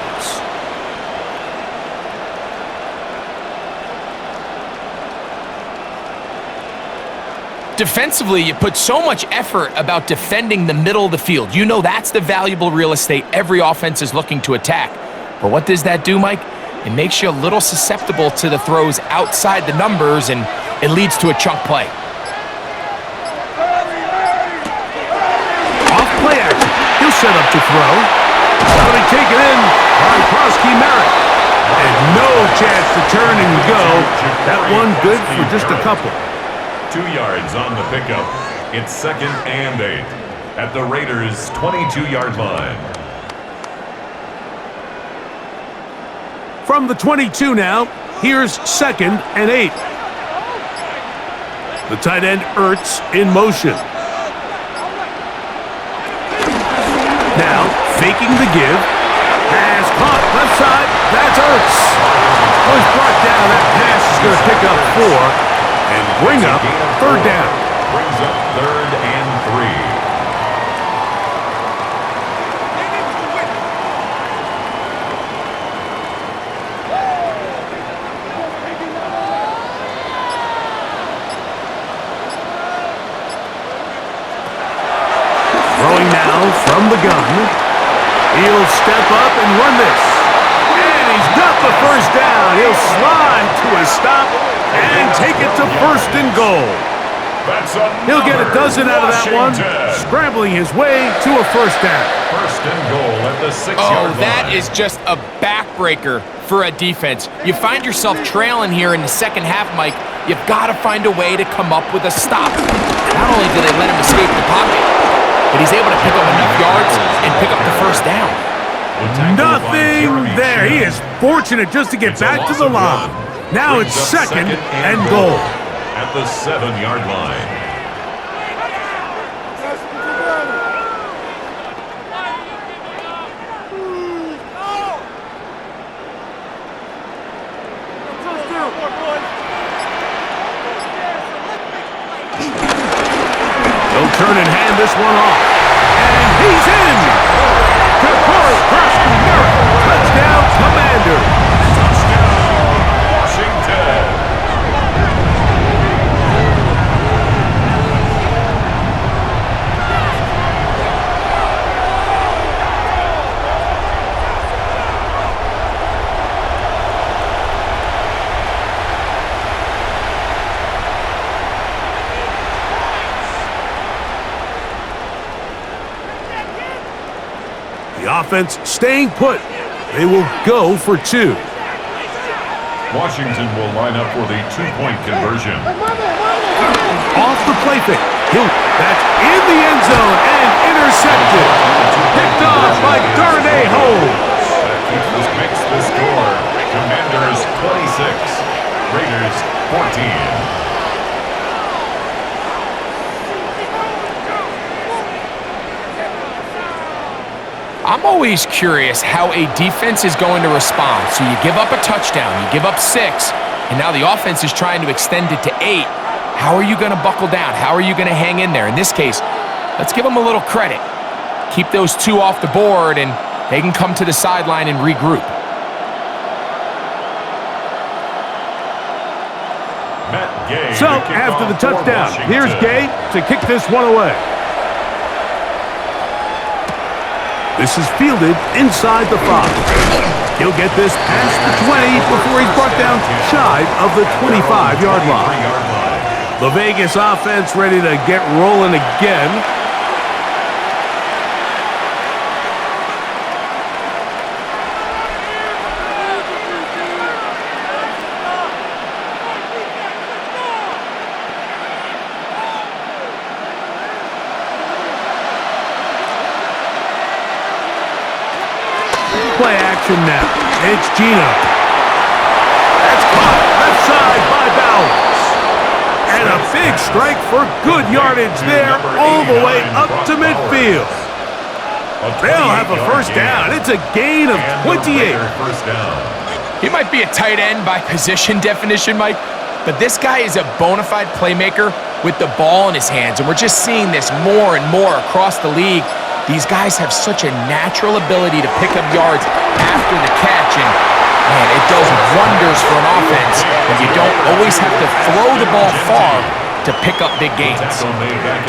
Defensively, you put so much effort about defending the middle of the field. You know that's the valuable real estate every offense is looking to attack. But what does that do, Mike? It makes you a little susceptible to the throws outside the numbers, and it leads to a chunk play. Play action. He'll set up to throw. That'll be taken in by Merritt. And no chance to turn and go. That one good for just a couple. 2 yards on the pickup. It's second and 8 at the Raiders' 22-yard line. From the 22 now, here's second and 8. The tight end Ertz in motion. Now, faking the give. Pass caught left side. That's Ertz. Was brought down. That pass is going to pick up 4 and bring up third down. Brings up third and 3. Throwing now from the gun. He'll step up and run this. And he's got the first down. He'll slide to a stop and take it to first and goal. He'll get a dozen out of that one, scrambling his way to a first down. First and goal at the 6-yard line. That is just a backbreaker for a defense. You find yourself trailing here in the second half, Mike. You've got to find a way to come up with a stop. Not only do they let him escape the pocket, but he's able to pick up enough yards and pick up the first down. Nothing there. He is fortunate just to get back to the line. Now it's second and goal. At the 7-yard line. He'll turn and hand this one off. And he's in! Touchdown, Commander! Touchdown, Washington! The offense staying put. They will go for 2. Washington will line up for the 2-point conversion. Off the play fake. That's in the end zone and intercepted. Picked off by Darnay Holmes. That makes the score. Commanders 26, Raiders 14. I'm always curious how a defense is going to respond. So you give up a touchdown, you give up 6, and now the offense is trying to extend it to 8. How are you going to buckle down? How are you going to hang in there? In this case, let's give them a little credit. Keep those two off the board, and they can come to the sideline and regroup. So, after the touchdown, here's Gay to kick this one away. This is fielded inside the 5. He'll get this past the 20 before he's brought down shy of the 25-yard line. The Vegas offense ready to get rolling again. Play action now. It's Gino. That's caught left side by Bowers. And a big strike for good yardage there all the way up to midfield. They'll have a first down. It's a gain of 28. He might be a tight end by position definition, Mike, but this guy is a bona fide playmaker with the ball in his hands, and we're just seeing this more and more across the league. These guys have such a natural ability to pick up yards after the catch, and man, it does wonders for an offense when you don't always have to throw the ball far to pick up big gains.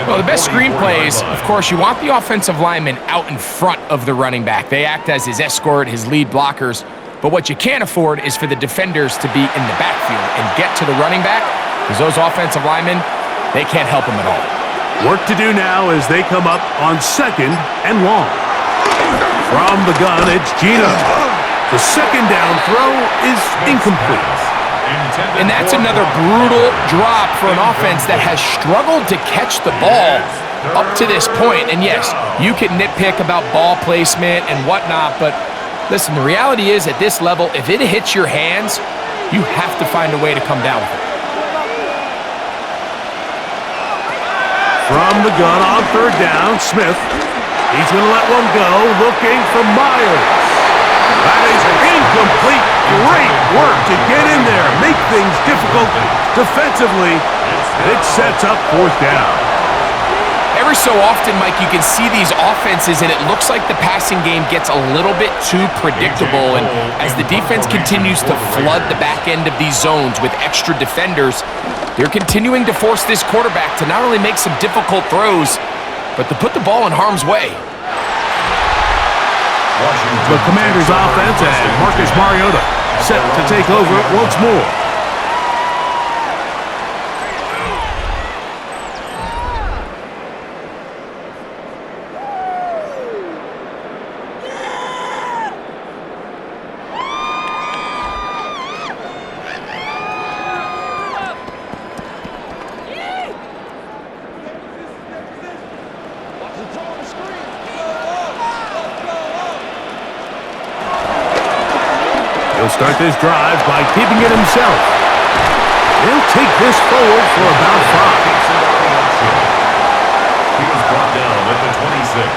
Well, the best screenplays, of course, you want the offensive lineman out in front of the running back. They act as his escort, his lead blockers, but what you can't afford is for the defenders to be in the backfield and get to the running back, because those offensive linemen, they can't help him at all. Work to do now as they come up on 2nd and long. From the gun, it's Gino. The second down throw is incomplete. And that's another brutal drop for an offense that has struggled to catch the ball up to this point. And yes, you can nitpick about ball placement and whatnot, but listen, the reality is at this level, if it hits your hands, you have to find a way to come down with it. From the gun on 3rd down, Smith. He's going to let one go, looking for Myers. That is incomplete. Great work to get in there, make things difficult defensively. It sets up 4th down. Every so often, Mike, you can see these offenses, and it looks like the passing game gets a little bit too predictable. And as the defense continues to flood the back end of these zones with extra defenders, they're continuing to force this quarterback to not only make some difficult throws, but to put the ball in harm's way. The Commanders' offense and Marcus Mariota set to take over once more. He'll start this drive by keeping it himself. He'll take this forward for about 5. He was brought down at the 26.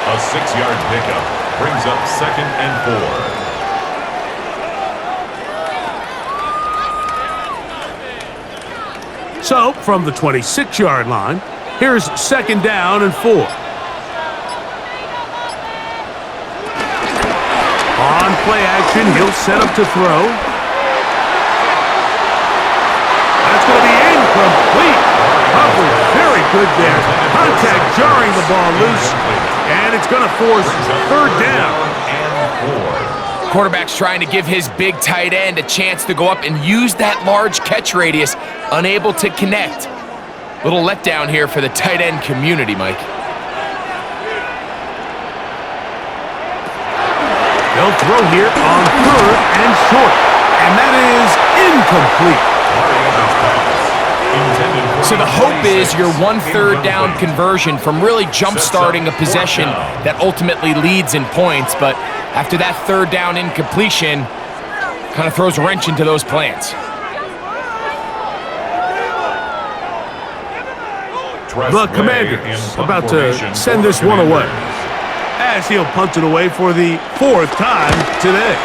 A 6-yard pickup brings up 2nd and 4. So, from the 26-yard line, here's 2nd down and 4. On play action, he'll set up to throw. That's going to be incomplete. Covered very good there. Contact jarring the ball loose, and it's going to force 3rd down. Quarterback's trying to give his big tight end a chance to go up and use that large catch radius, unable to connect. Little letdown here for the tight end community, Mike. They'll throw here on 3rd and short, and that is incomplete. So the hope is your 1/3 down conversion from really jump-starting a possession that ultimately leads in points, but after that 3rd down incompletion, kind of throws a wrench into those plans. The Commanders about to send this one away, as he'll punt it away for the 4th time today.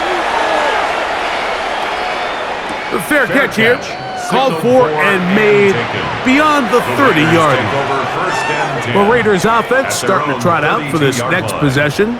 The fair catch here. called for and made beyond the 30-yard line. Over first and 10. The Raiders offense At their starting to own trot out for this 32-yard next line. possession.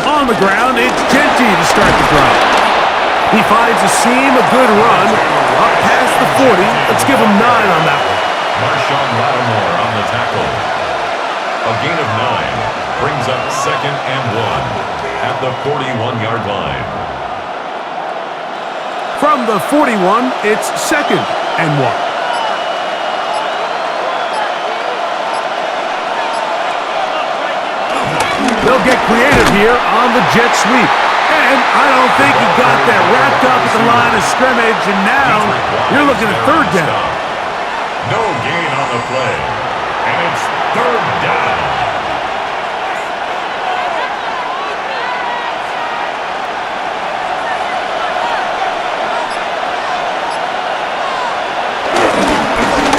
On the ground, it's Genty to start the drive. He finds a seam, a good run, up past the 40. Let's give him 9 on that one. Marshawn Lattimore on the tackle. A gain of 9 brings up second and 1 at the 41-yard line. From the 41, it's second and 1. They'll get creative here on the jet sweep. And I don't think he got that wrapped up at the line of scrimmage, and now you're looking at third down. No gain on the play, and it's third down.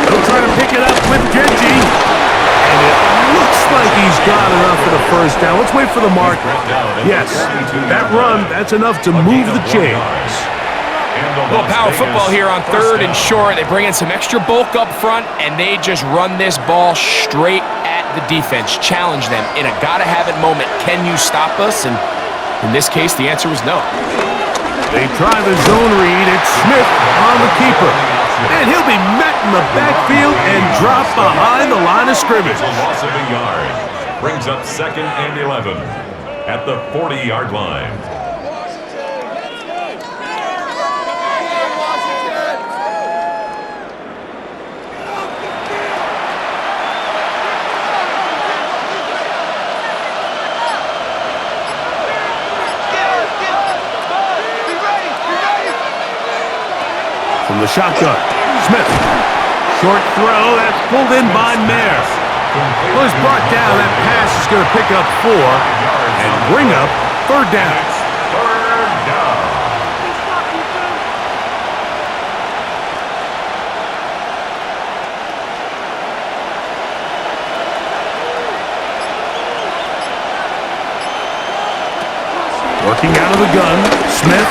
They'll try to pick it up with Genty. And it looks like he's got enough for the first down. Let's wait for the mark. Yes, that run, that's enough to move the chains. A little power football here on third and short. They bring in some extra bulk up front, and they just run this ball straight at the defense. Challenge them in a gotta-have-it moment. Can you stop us? And in this case, the answer was no. They try the zone read. It's Smith on the keeper. And he'll be met in the backfield and dropped behind the line of scrimmage. A loss of a yard brings up second and 11 at the 40-yard line. From the shotgun, Smith. Short throw, that's pulled in by Mayer. Well, it's brought down. That pass is going to pick up 4 and bring up third down. Third down. Working out of the gun, Smith.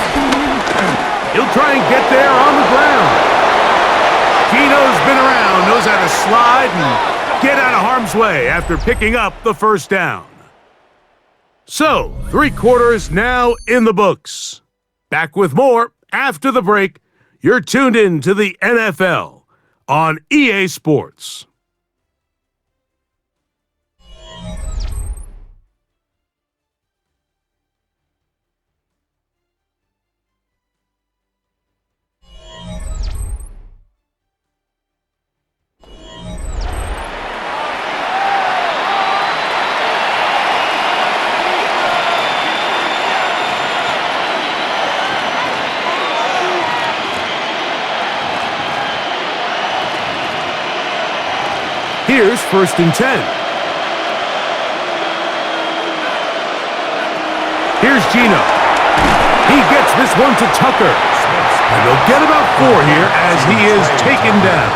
He'll try and get there on the ground. Gino's been around, knows how to slide and get out of harm's way after picking up the first down. So, 3 quarters now in the books. Back with more after the break. You're tuned in to the NFL on EA Sports. Here's first and 10. Here's Gino. He gets this one to Tucker. And they'll get about 4 here as he is taken down.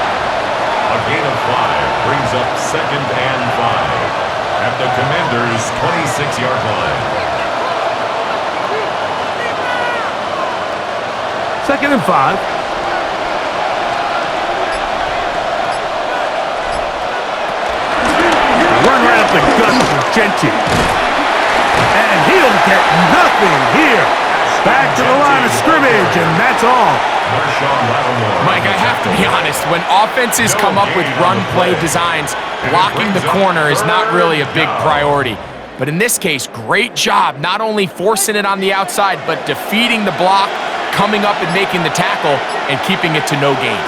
A gain of 5 brings up second and 5 at the Commanders' 26-yard line. Second and 5. Run right up the gut for Genty. And he'll get nothing here. Back to the line of scrimmage, and that's all. Marshawn Lattimore. Mike, I have to be honest. When offenses come up with run play designs, blocking the corner is not really a big priority. But in this case, great job not only forcing it on the outside, but defeating the block, coming up and making the tackle, and keeping it to no gain.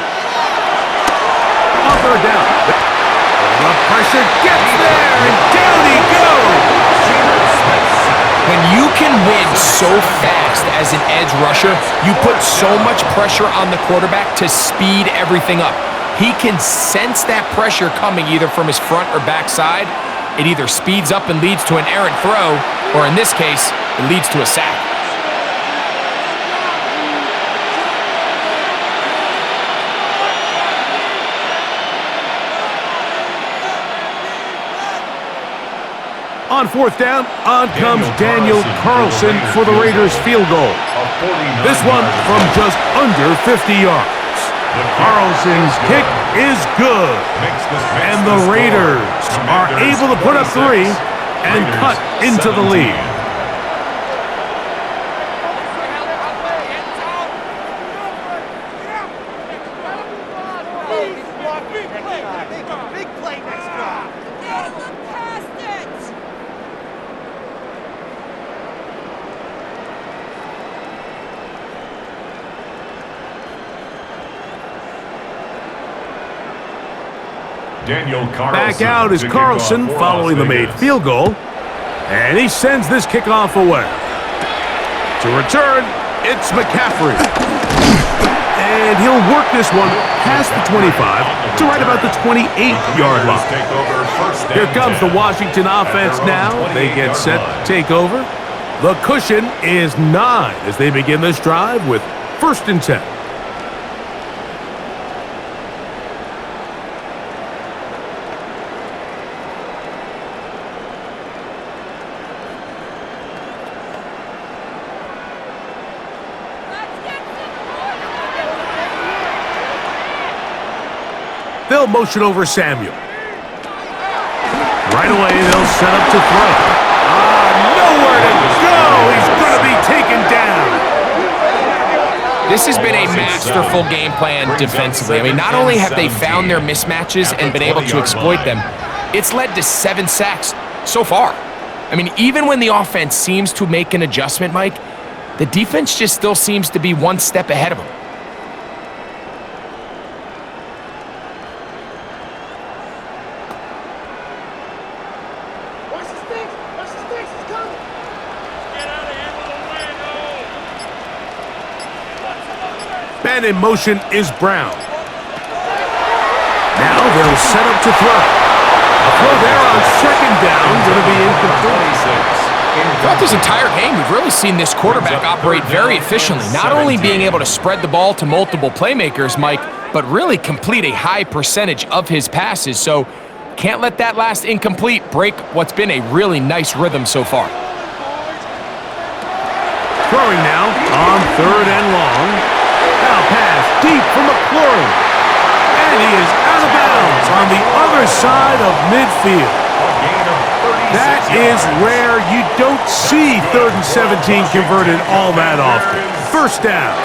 Up or down. The pressure gets there, and down he goes. When you can win so fast as an edge rusher, you put so much pressure on the quarterback to speed everything up. He can sense that pressure coming either from his front or back side, it either speeds up and leads to an errant throw, or in this case, it leads to a sack. On fourth down, on comes Daniel Carlson for the Raiders field goal. This one from just under 50 yards. Carlson's kick is good. And the Raiders are able to put up 3 and cut into the lead. Big play next drive. Look past it. Daniel Carlson. Back out is Carlson following the made field goal. And he sends this kickoff away. To return, it's McCaffrey. And he'll work this one past the 25 to right about the 28-yard line. Here comes the Washington offense now. They get set to take over. The cushion is 9 as they begin this drive with 1st and 10. They'll motion over Samuel. Right away, they'll set up to throw. Nowhere to go! He's going to be taken down. This has been a masterful game plan defensively. I mean, not only have they found their mismatches and been able to exploit them, it's led to 7 sacks so far. I mean, even when the offense seems to make an adjustment, Mike, the defense just still seems to be one step ahead of them. Man in motion is Brown. Now they'll set up to throw. A throw there on 2nd down, going to be incomplete. Throughout this entire game, we've really seen this quarterback operate very efficiently, not only being able to spread the ball to multiple playmakers, Mike, but really complete a high percentage of his passes. So can't let that last incomplete break what's been a really nice rhythm so far. Throwing now on 3rd and long. Now pass deep from McLaurin. And he is out of bounds on the other side of midfield. That is rare. You don't see 3rd and 17 converted all that often. 1st down.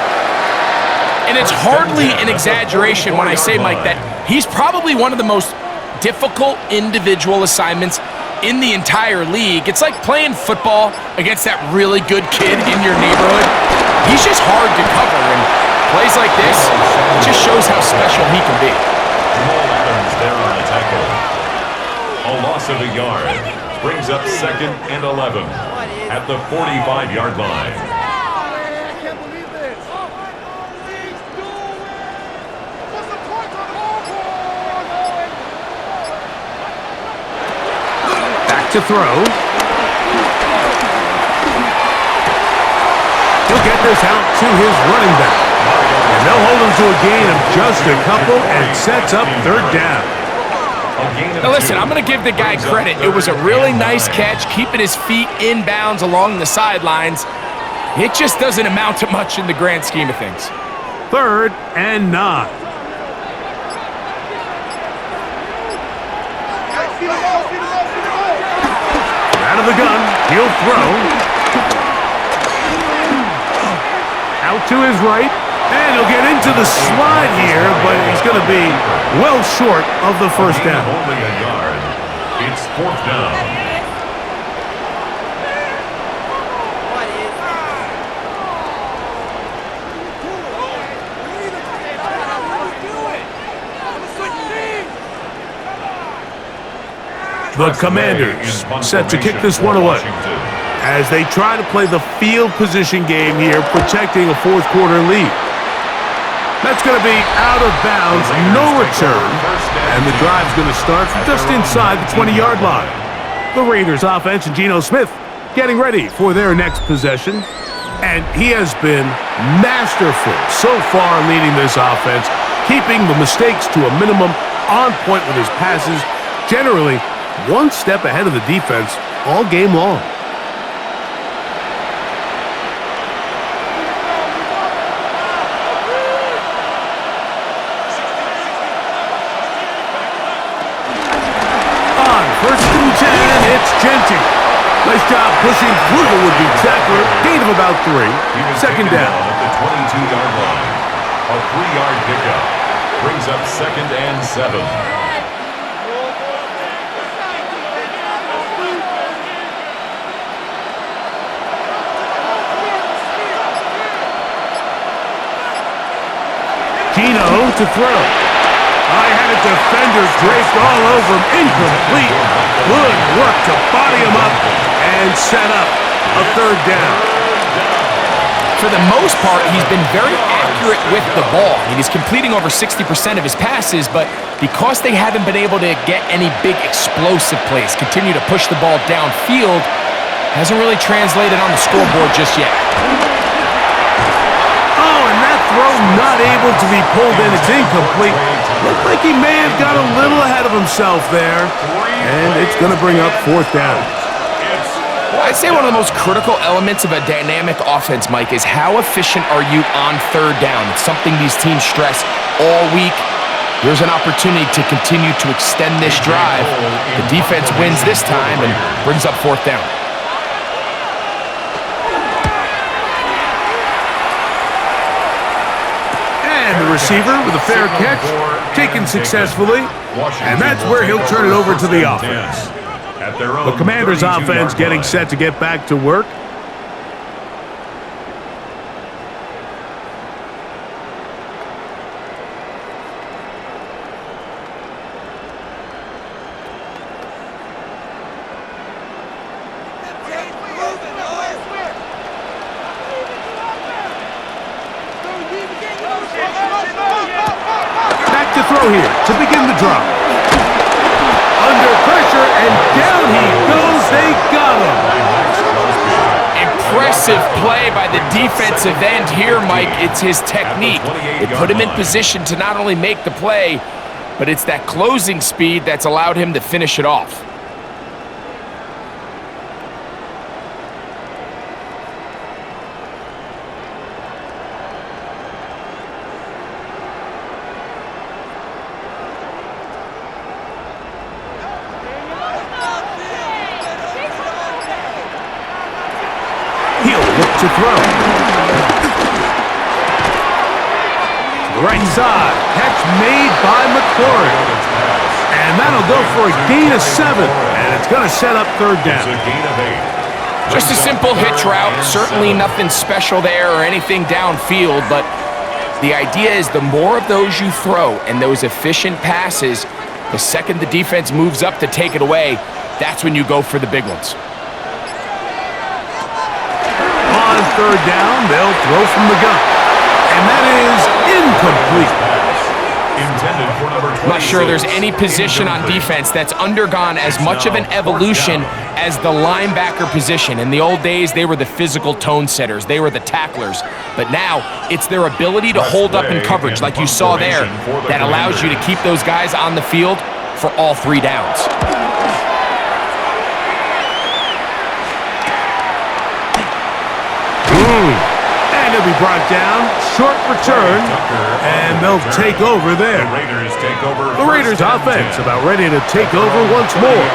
And it's hardly an exaggeration when I say, Mike, that he's probably one of the most difficult individual assignments in the entire league. It's like playing football against that really good kid in your neighborhood. He's just hard to cover, and plays like this, it just shows how special he can be. There on the tackle. A loss of a yard brings up 2nd and 11 at the 45-yard line. I can't believe this. He's doing it. What's the point on Back to throw. He'll get this out to his running back. And they'll hold him to a gain of just a couple and sets up 3rd down. Now listen, I'm going to give the guy credit. It was a really nice catch, keeping his feet in bounds along the sidelines. It just doesn't amount to much in the grand scheme of things. 3rd and 9. Out of the gun, he'll throw. Out to his right, and he'll get into the slide here, but he's going to be well short of the 1st down. Only a yard. It's 4th down. The Commanders set to kick this one away as they try to play the field position game here, protecting a 4th quarter lead. That's going to be out of bounds, no return, and the drive's going to start from just inside the 20-yard line. The Raiders offense and Geno Smith getting ready for their next possession. And he has been masterful so far leading this offense, keeping the mistakes to a minimum, on point with his passes, generally one step ahead of the defense all game long. On 1st and 10, it's Genty. Nice job pushing through the would-be tackler. Gain of about 3. Second down. At the 22-yard line. A 3-yard pickup. Brings up 2nd and 7. Geno to throw. I had a defender draped all over him. Incomplete. Good work to body him up and set up a 3rd down. For the most part, he's been very accurate with the ball. I mean, he's completing over 60% of his passes, but because they haven't been able to get any big explosive plays, continue to push the ball downfield, hasn't really translated on the scoreboard just yet. Oh, and that throw not able to be pulled in. It's incomplete. Looked like he may have got a little ahead of himself there, and it's going to bring up 4th down. I'd say one of the most critical elements of a dynamic offense, Mike, is how efficient are you on 3rd down? It's something these teams stress all week. Here's an opportunity to continue to extend this drive. The defense wins this time and brings up 4th down. And the receiver with a fair catch, taken successfully, and that's where he'll turn it over to the offense. The Commanders' offense getting set to get back to work. Back to throw here to begin the drive. Under pressure, and down he goes. They got him. Impressive play by the defensive end here, Mike. It's his technique. It put him in position to not only make the play, but it's that closing speed that's allowed him to finish it off. To throw. To the right side. Catch made by McLaurin. And that'll go for a gain of 7. And it's going to set up 3rd down. Just a simple hitch route. Certainly nothing special there or anything downfield, but the idea is the more of those you throw and those efficient passes, the second the defense moves up to take it away, that's when you go for the big ones. On 3rd down, they'll throw from the gun. And that is incomplete. I'm not sure there's any position on defense that's undergone as much of an evolution as the linebacker position. In the old days, they were the physical tone setters. They were the tacklers. But now, it's their ability to hold up in coverage, like you saw there, that allows you to keep those guys on the field for all 3 downs. And he'll be brought down. Short return. And they'll take over there. The Raiders offense about ready to take over once more.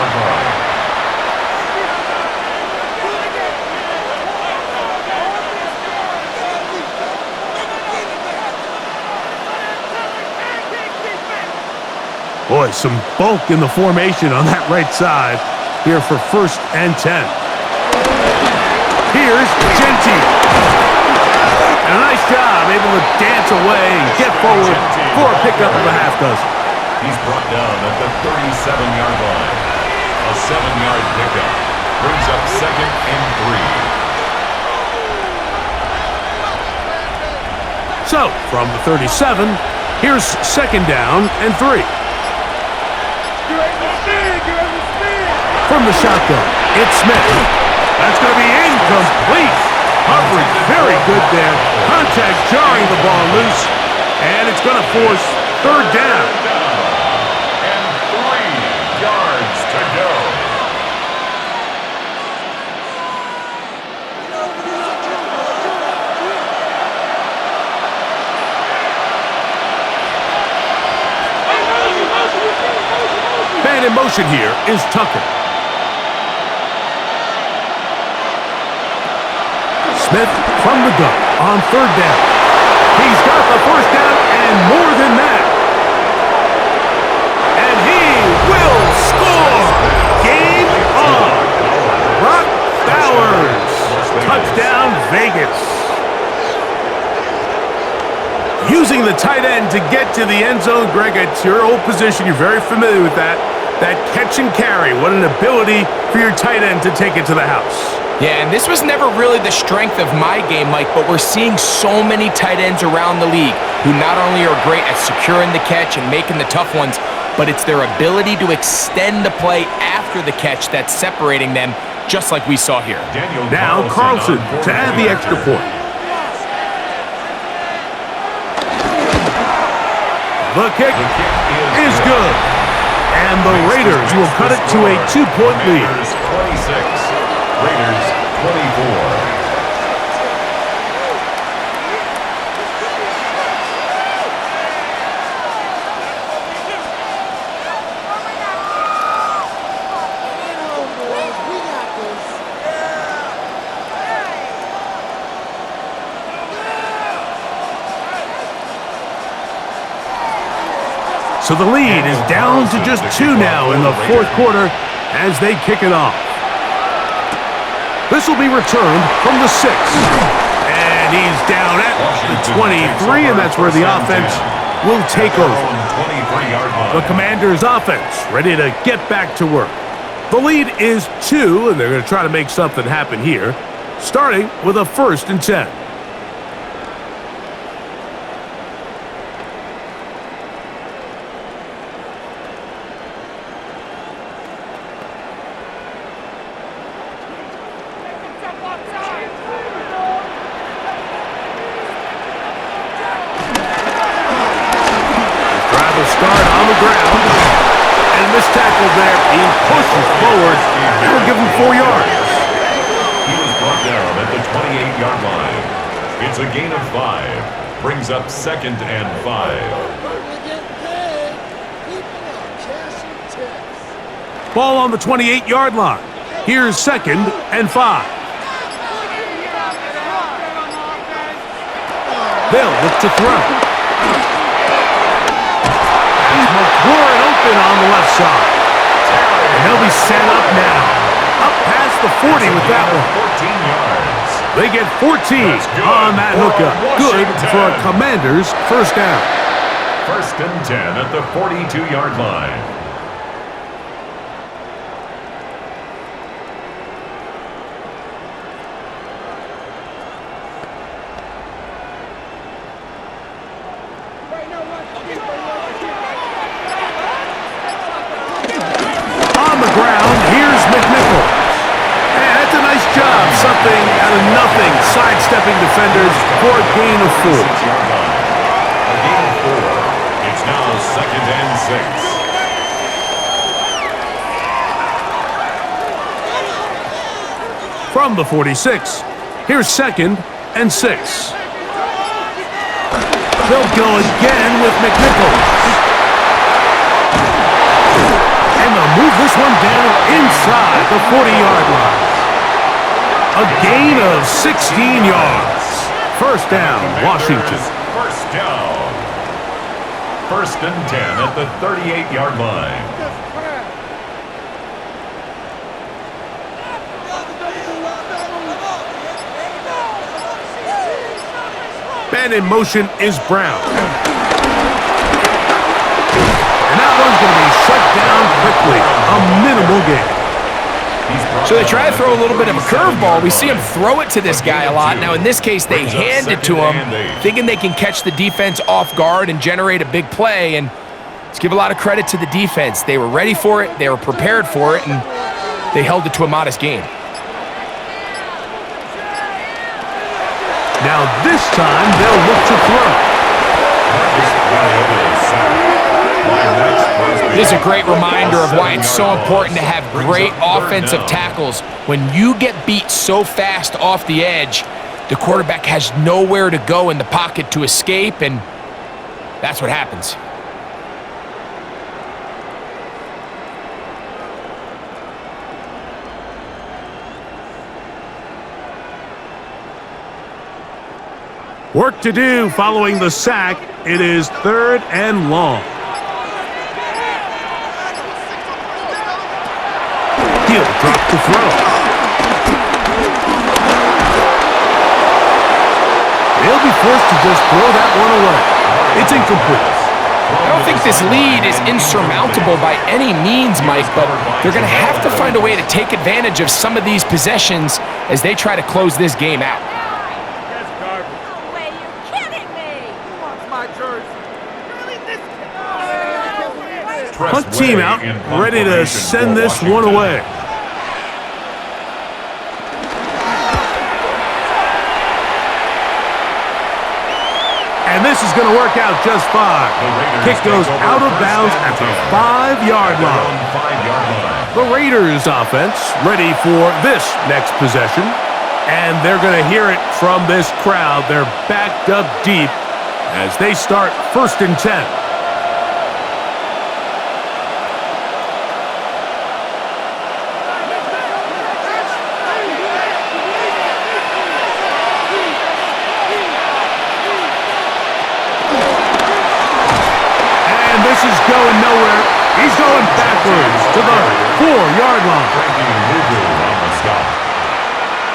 Boy, some bulk in the formation on that right side here for 1st and 10. Here's Genty. And a nice job, able to dance away and get forward for a pickup of a half dozen. He's brought down at the 37-yard line. A 7-yard pickup brings up 2nd and 3. So, from the 37, here's 2nd down and 3. from the shotgun. It's Smith. That's going to be incomplete. Coverage very good there. Contact jarring the ball loose. And it's going to force third down. And 3 yards to go. Man in motion here is Tucker. Smith from the gun on third down. He's got the first down and more than that. And he will score. Game on. Brock Bowers. Touchdown Vegas. Using the tight end to get to the end zone, Greg, it's your old position. You're very familiar with that. That catch and carry. What an ability for your tight end to take it to the house. Yeah, and this was never really the strength of my game, Mike, but we're seeing so many tight ends around the league who not only are great at securing the catch and making the tough ones, but it's their ability to extend the play after the catch that's separating them, just like we saw here. Now Carlson to add the extra point. The kick is good. And the Raiders will cut it to a 2-point lead. Raiders 26, Raiders 24. So the lead is down to just 2 now in the fourth quarter as they kick it off. This will be returned from the 6. And he's down at the 23, and that's where the offense will take over. The Commanders' offense ready to get back to work. The lead is 2, and they're going to try to make something happen here, starting with a 1st and 10. Start on the ground, and this tackle there, he pushes forward. That'll give him 4 yards. He was brought down at the 28-yard line. It's a gain of 5. Brings up 2nd and 5. Ball on the 28-yard line. Here's 2nd and 5. They'll look to throw. McLaurin open on the left side. And they'll be set up now. Up past the 40 with that one. 14 yards. They get 14 on that hookup. Good for a Commander's first down. 1st and 10 at the 42-yard line. Something out of nothing, sidestepping defenders for a gain of 4. A gain of 4. It's now 2nd and 6. From the 46, here's 2nd and 6. They'll go again with McNichols. And they'll move this one down inside the 40-yard line. A gain of 16 yards. First down, Washington. First down. 1st and 10 at the 38-yard line. Man in motion is Brown. And that one's going to be shut down quickly. A minimal gain. So they try to throw a little bit of a curveball. We see him throw it to this guy a lot. Now, in this case, they hand it to him, thinking they can catch the defense off guard and generate a big play. And let's give a lot of credit to the defense. They were ready for it. They were prepared for it. And they held it to a modest gain. Now this time they'll look to throw. This is a great reminder of why it's so important to have great offensive tackles. When you get beat so fast off the edge, the quarterback has nowhere to go in the pocket to escape, and that's what happens. Work to do following the sack. It is 3rd and long. He'll drop to throw. They'll be forced to just throw that one away. It's incomplete. I don't think this lead is insurmountable by any means, Mike, but they're going to have to find a way to take advantage of some of these possessions as they try to close this game out. Punt team out, ready to send this one away. And this is going to work out just fine. Kick goes out of bounds at the 5-yard line. The Raiders offense ready for this next possession. And they're going to hear it from this crowd. They're backed up deep as they start 1st and 10. Is going nowhere. He's going backwards to the 4-yard line.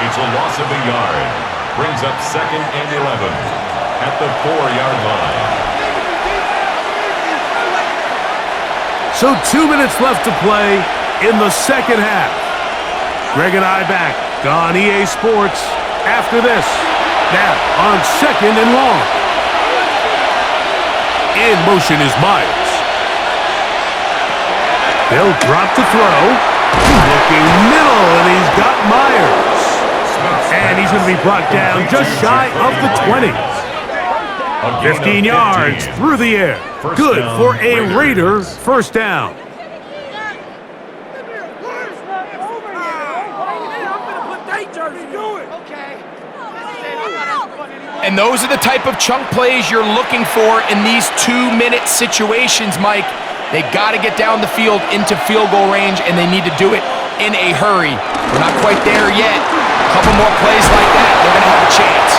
It's a loss of a yard. Brings up 2nd and 11 at the 4-yard line. So 2 minutes left to play in the second half. Greg and I back on EA Sports after this. Now on 2nd and long. In motion is Myers. They'll drop to throw. Looking middle, and he's got Myers. And he's going to be brought down just shy of the 20. 15 yards through the air. Good for a Raider first down. And those are the type of chunk plays you're looking for in these 2-minute situations, Mike. They got to get down the field into field goal range, and they need to do it in a hurry. We're not quite there yet. A couple more plays like that, they're going to have a chance.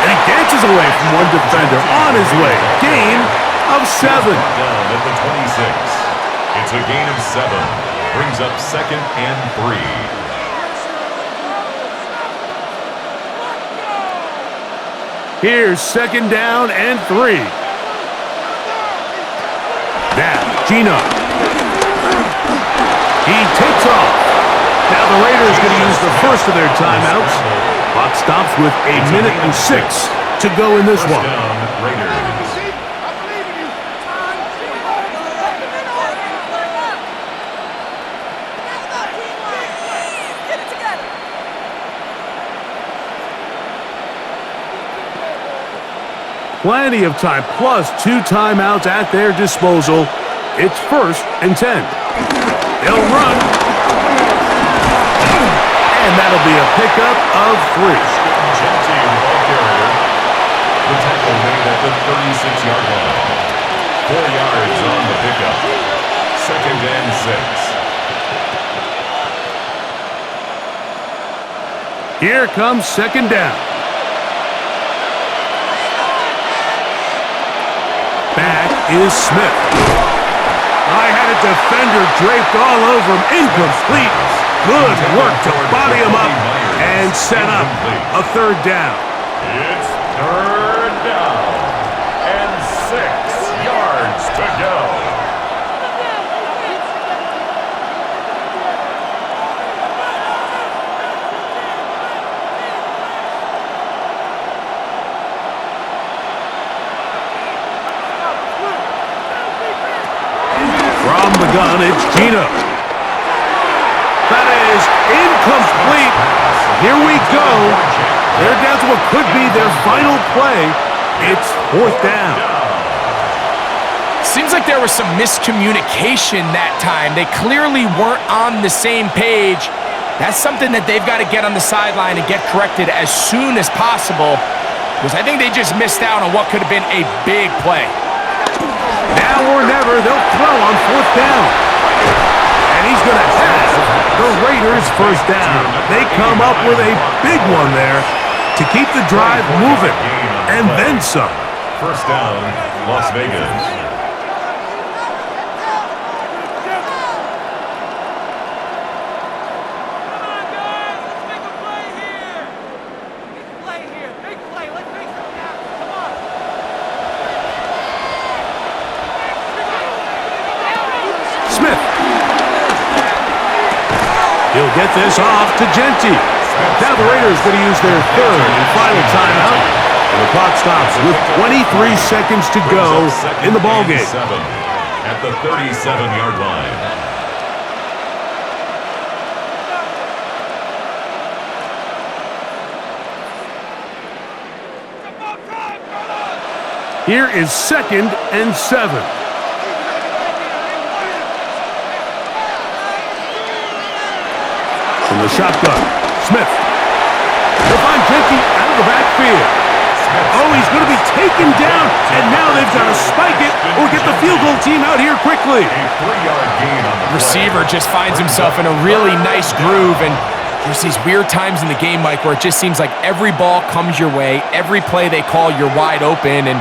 And he dances away from one defender on his way. Gain of 7. Down at the 26. It's a gain of 7. Brings up 2nd and 3. Here's 2nd down and 3. Now, Gino. He takes off. Now the Raiders going to use the first of their timeouts. Clock stops with 1:06 to go in this one. Raiders. Plenty of time, plus 2 timeouts at their disposal. It's 1st and 10. They'll run. And that'll be a pickup of 3. The tackle made at the 36-yard line. 4 yards on the pickup. 2nd and 6. Here comes 2nd down. Back is Smith. I had a defender draped all over him. Incomplete. Good work to body him up and set up a 3rd down. It's 3rd down and 6 yards to go. From the gun, it's Gino. That is Incomplete. Here we go. They're down to what could be their final play. It's 4th down. Seems like there was some miscommunication that time. They clearly weren't on the same page. That's something that they've got to get on the sideline and get corrected as soon as possible, because I think they just missed out on what could have been a big play. Now or never, they'll throw on 4th down. And he's going to have the Raiders 1st down. They come up with a big one there to keep the drive moving, and then some. 1st down, Las Vegas. Smith. He'll get this off to Genty. Now the Raiders going to use their 3rd and final timeout. And the clock stops with 23 seconds to go in the ballgame. At the 37-yard line. Here is 2nd and 7. From the shotgun, Smith. They'll find Genty out of the backfield. Oh, he's going to be taken down, and now they've got to spike it or get the field goal team out here quickly. A 3-yard gain on the Receiver just finds himself in a really nice groove, and there's these weird times in the game, Mike, where it just seems like every ball comes your way, every play they call, you're wide open, and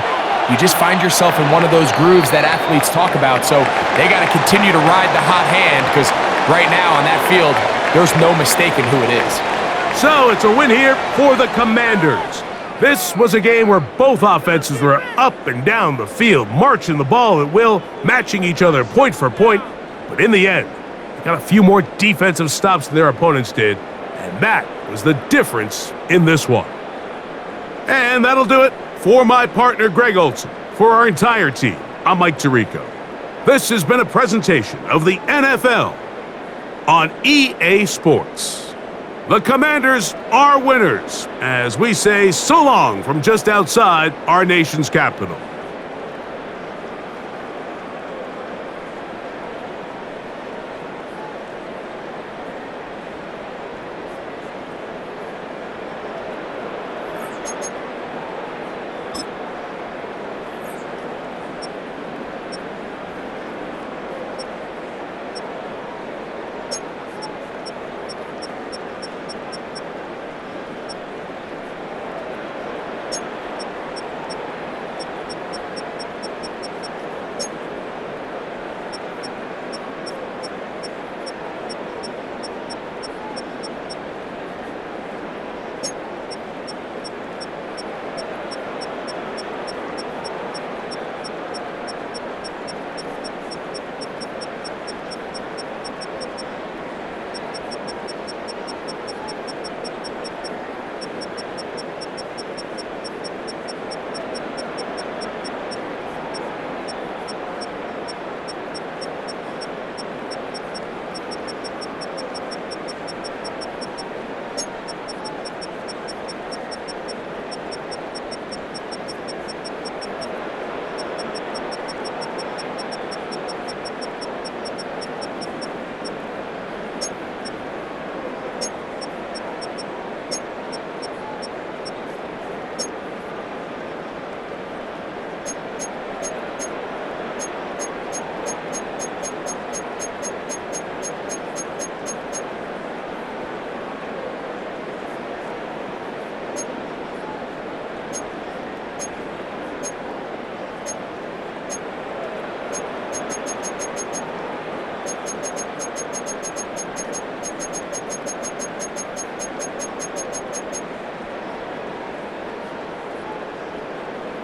you just find yourself in one of those grooves that athletes talk about. So they got to continue to ride the hot hand, because right now on that field, there's no mistaking who it is. So it's a win here for the Commanders. This was a game where both offenses were up and down the field, marching the ball at will, matching each other point for point. But in the end, they got a few more defensive stops than their opponents did, and that was the difference in this one. And that'll do it for my partner, Greg Olson. For our entire team, I'm Mike Tirico. This has been a presentation of the NFL on EA Sports. The Commanders are winners, as we say so long from just outside our nation's capital.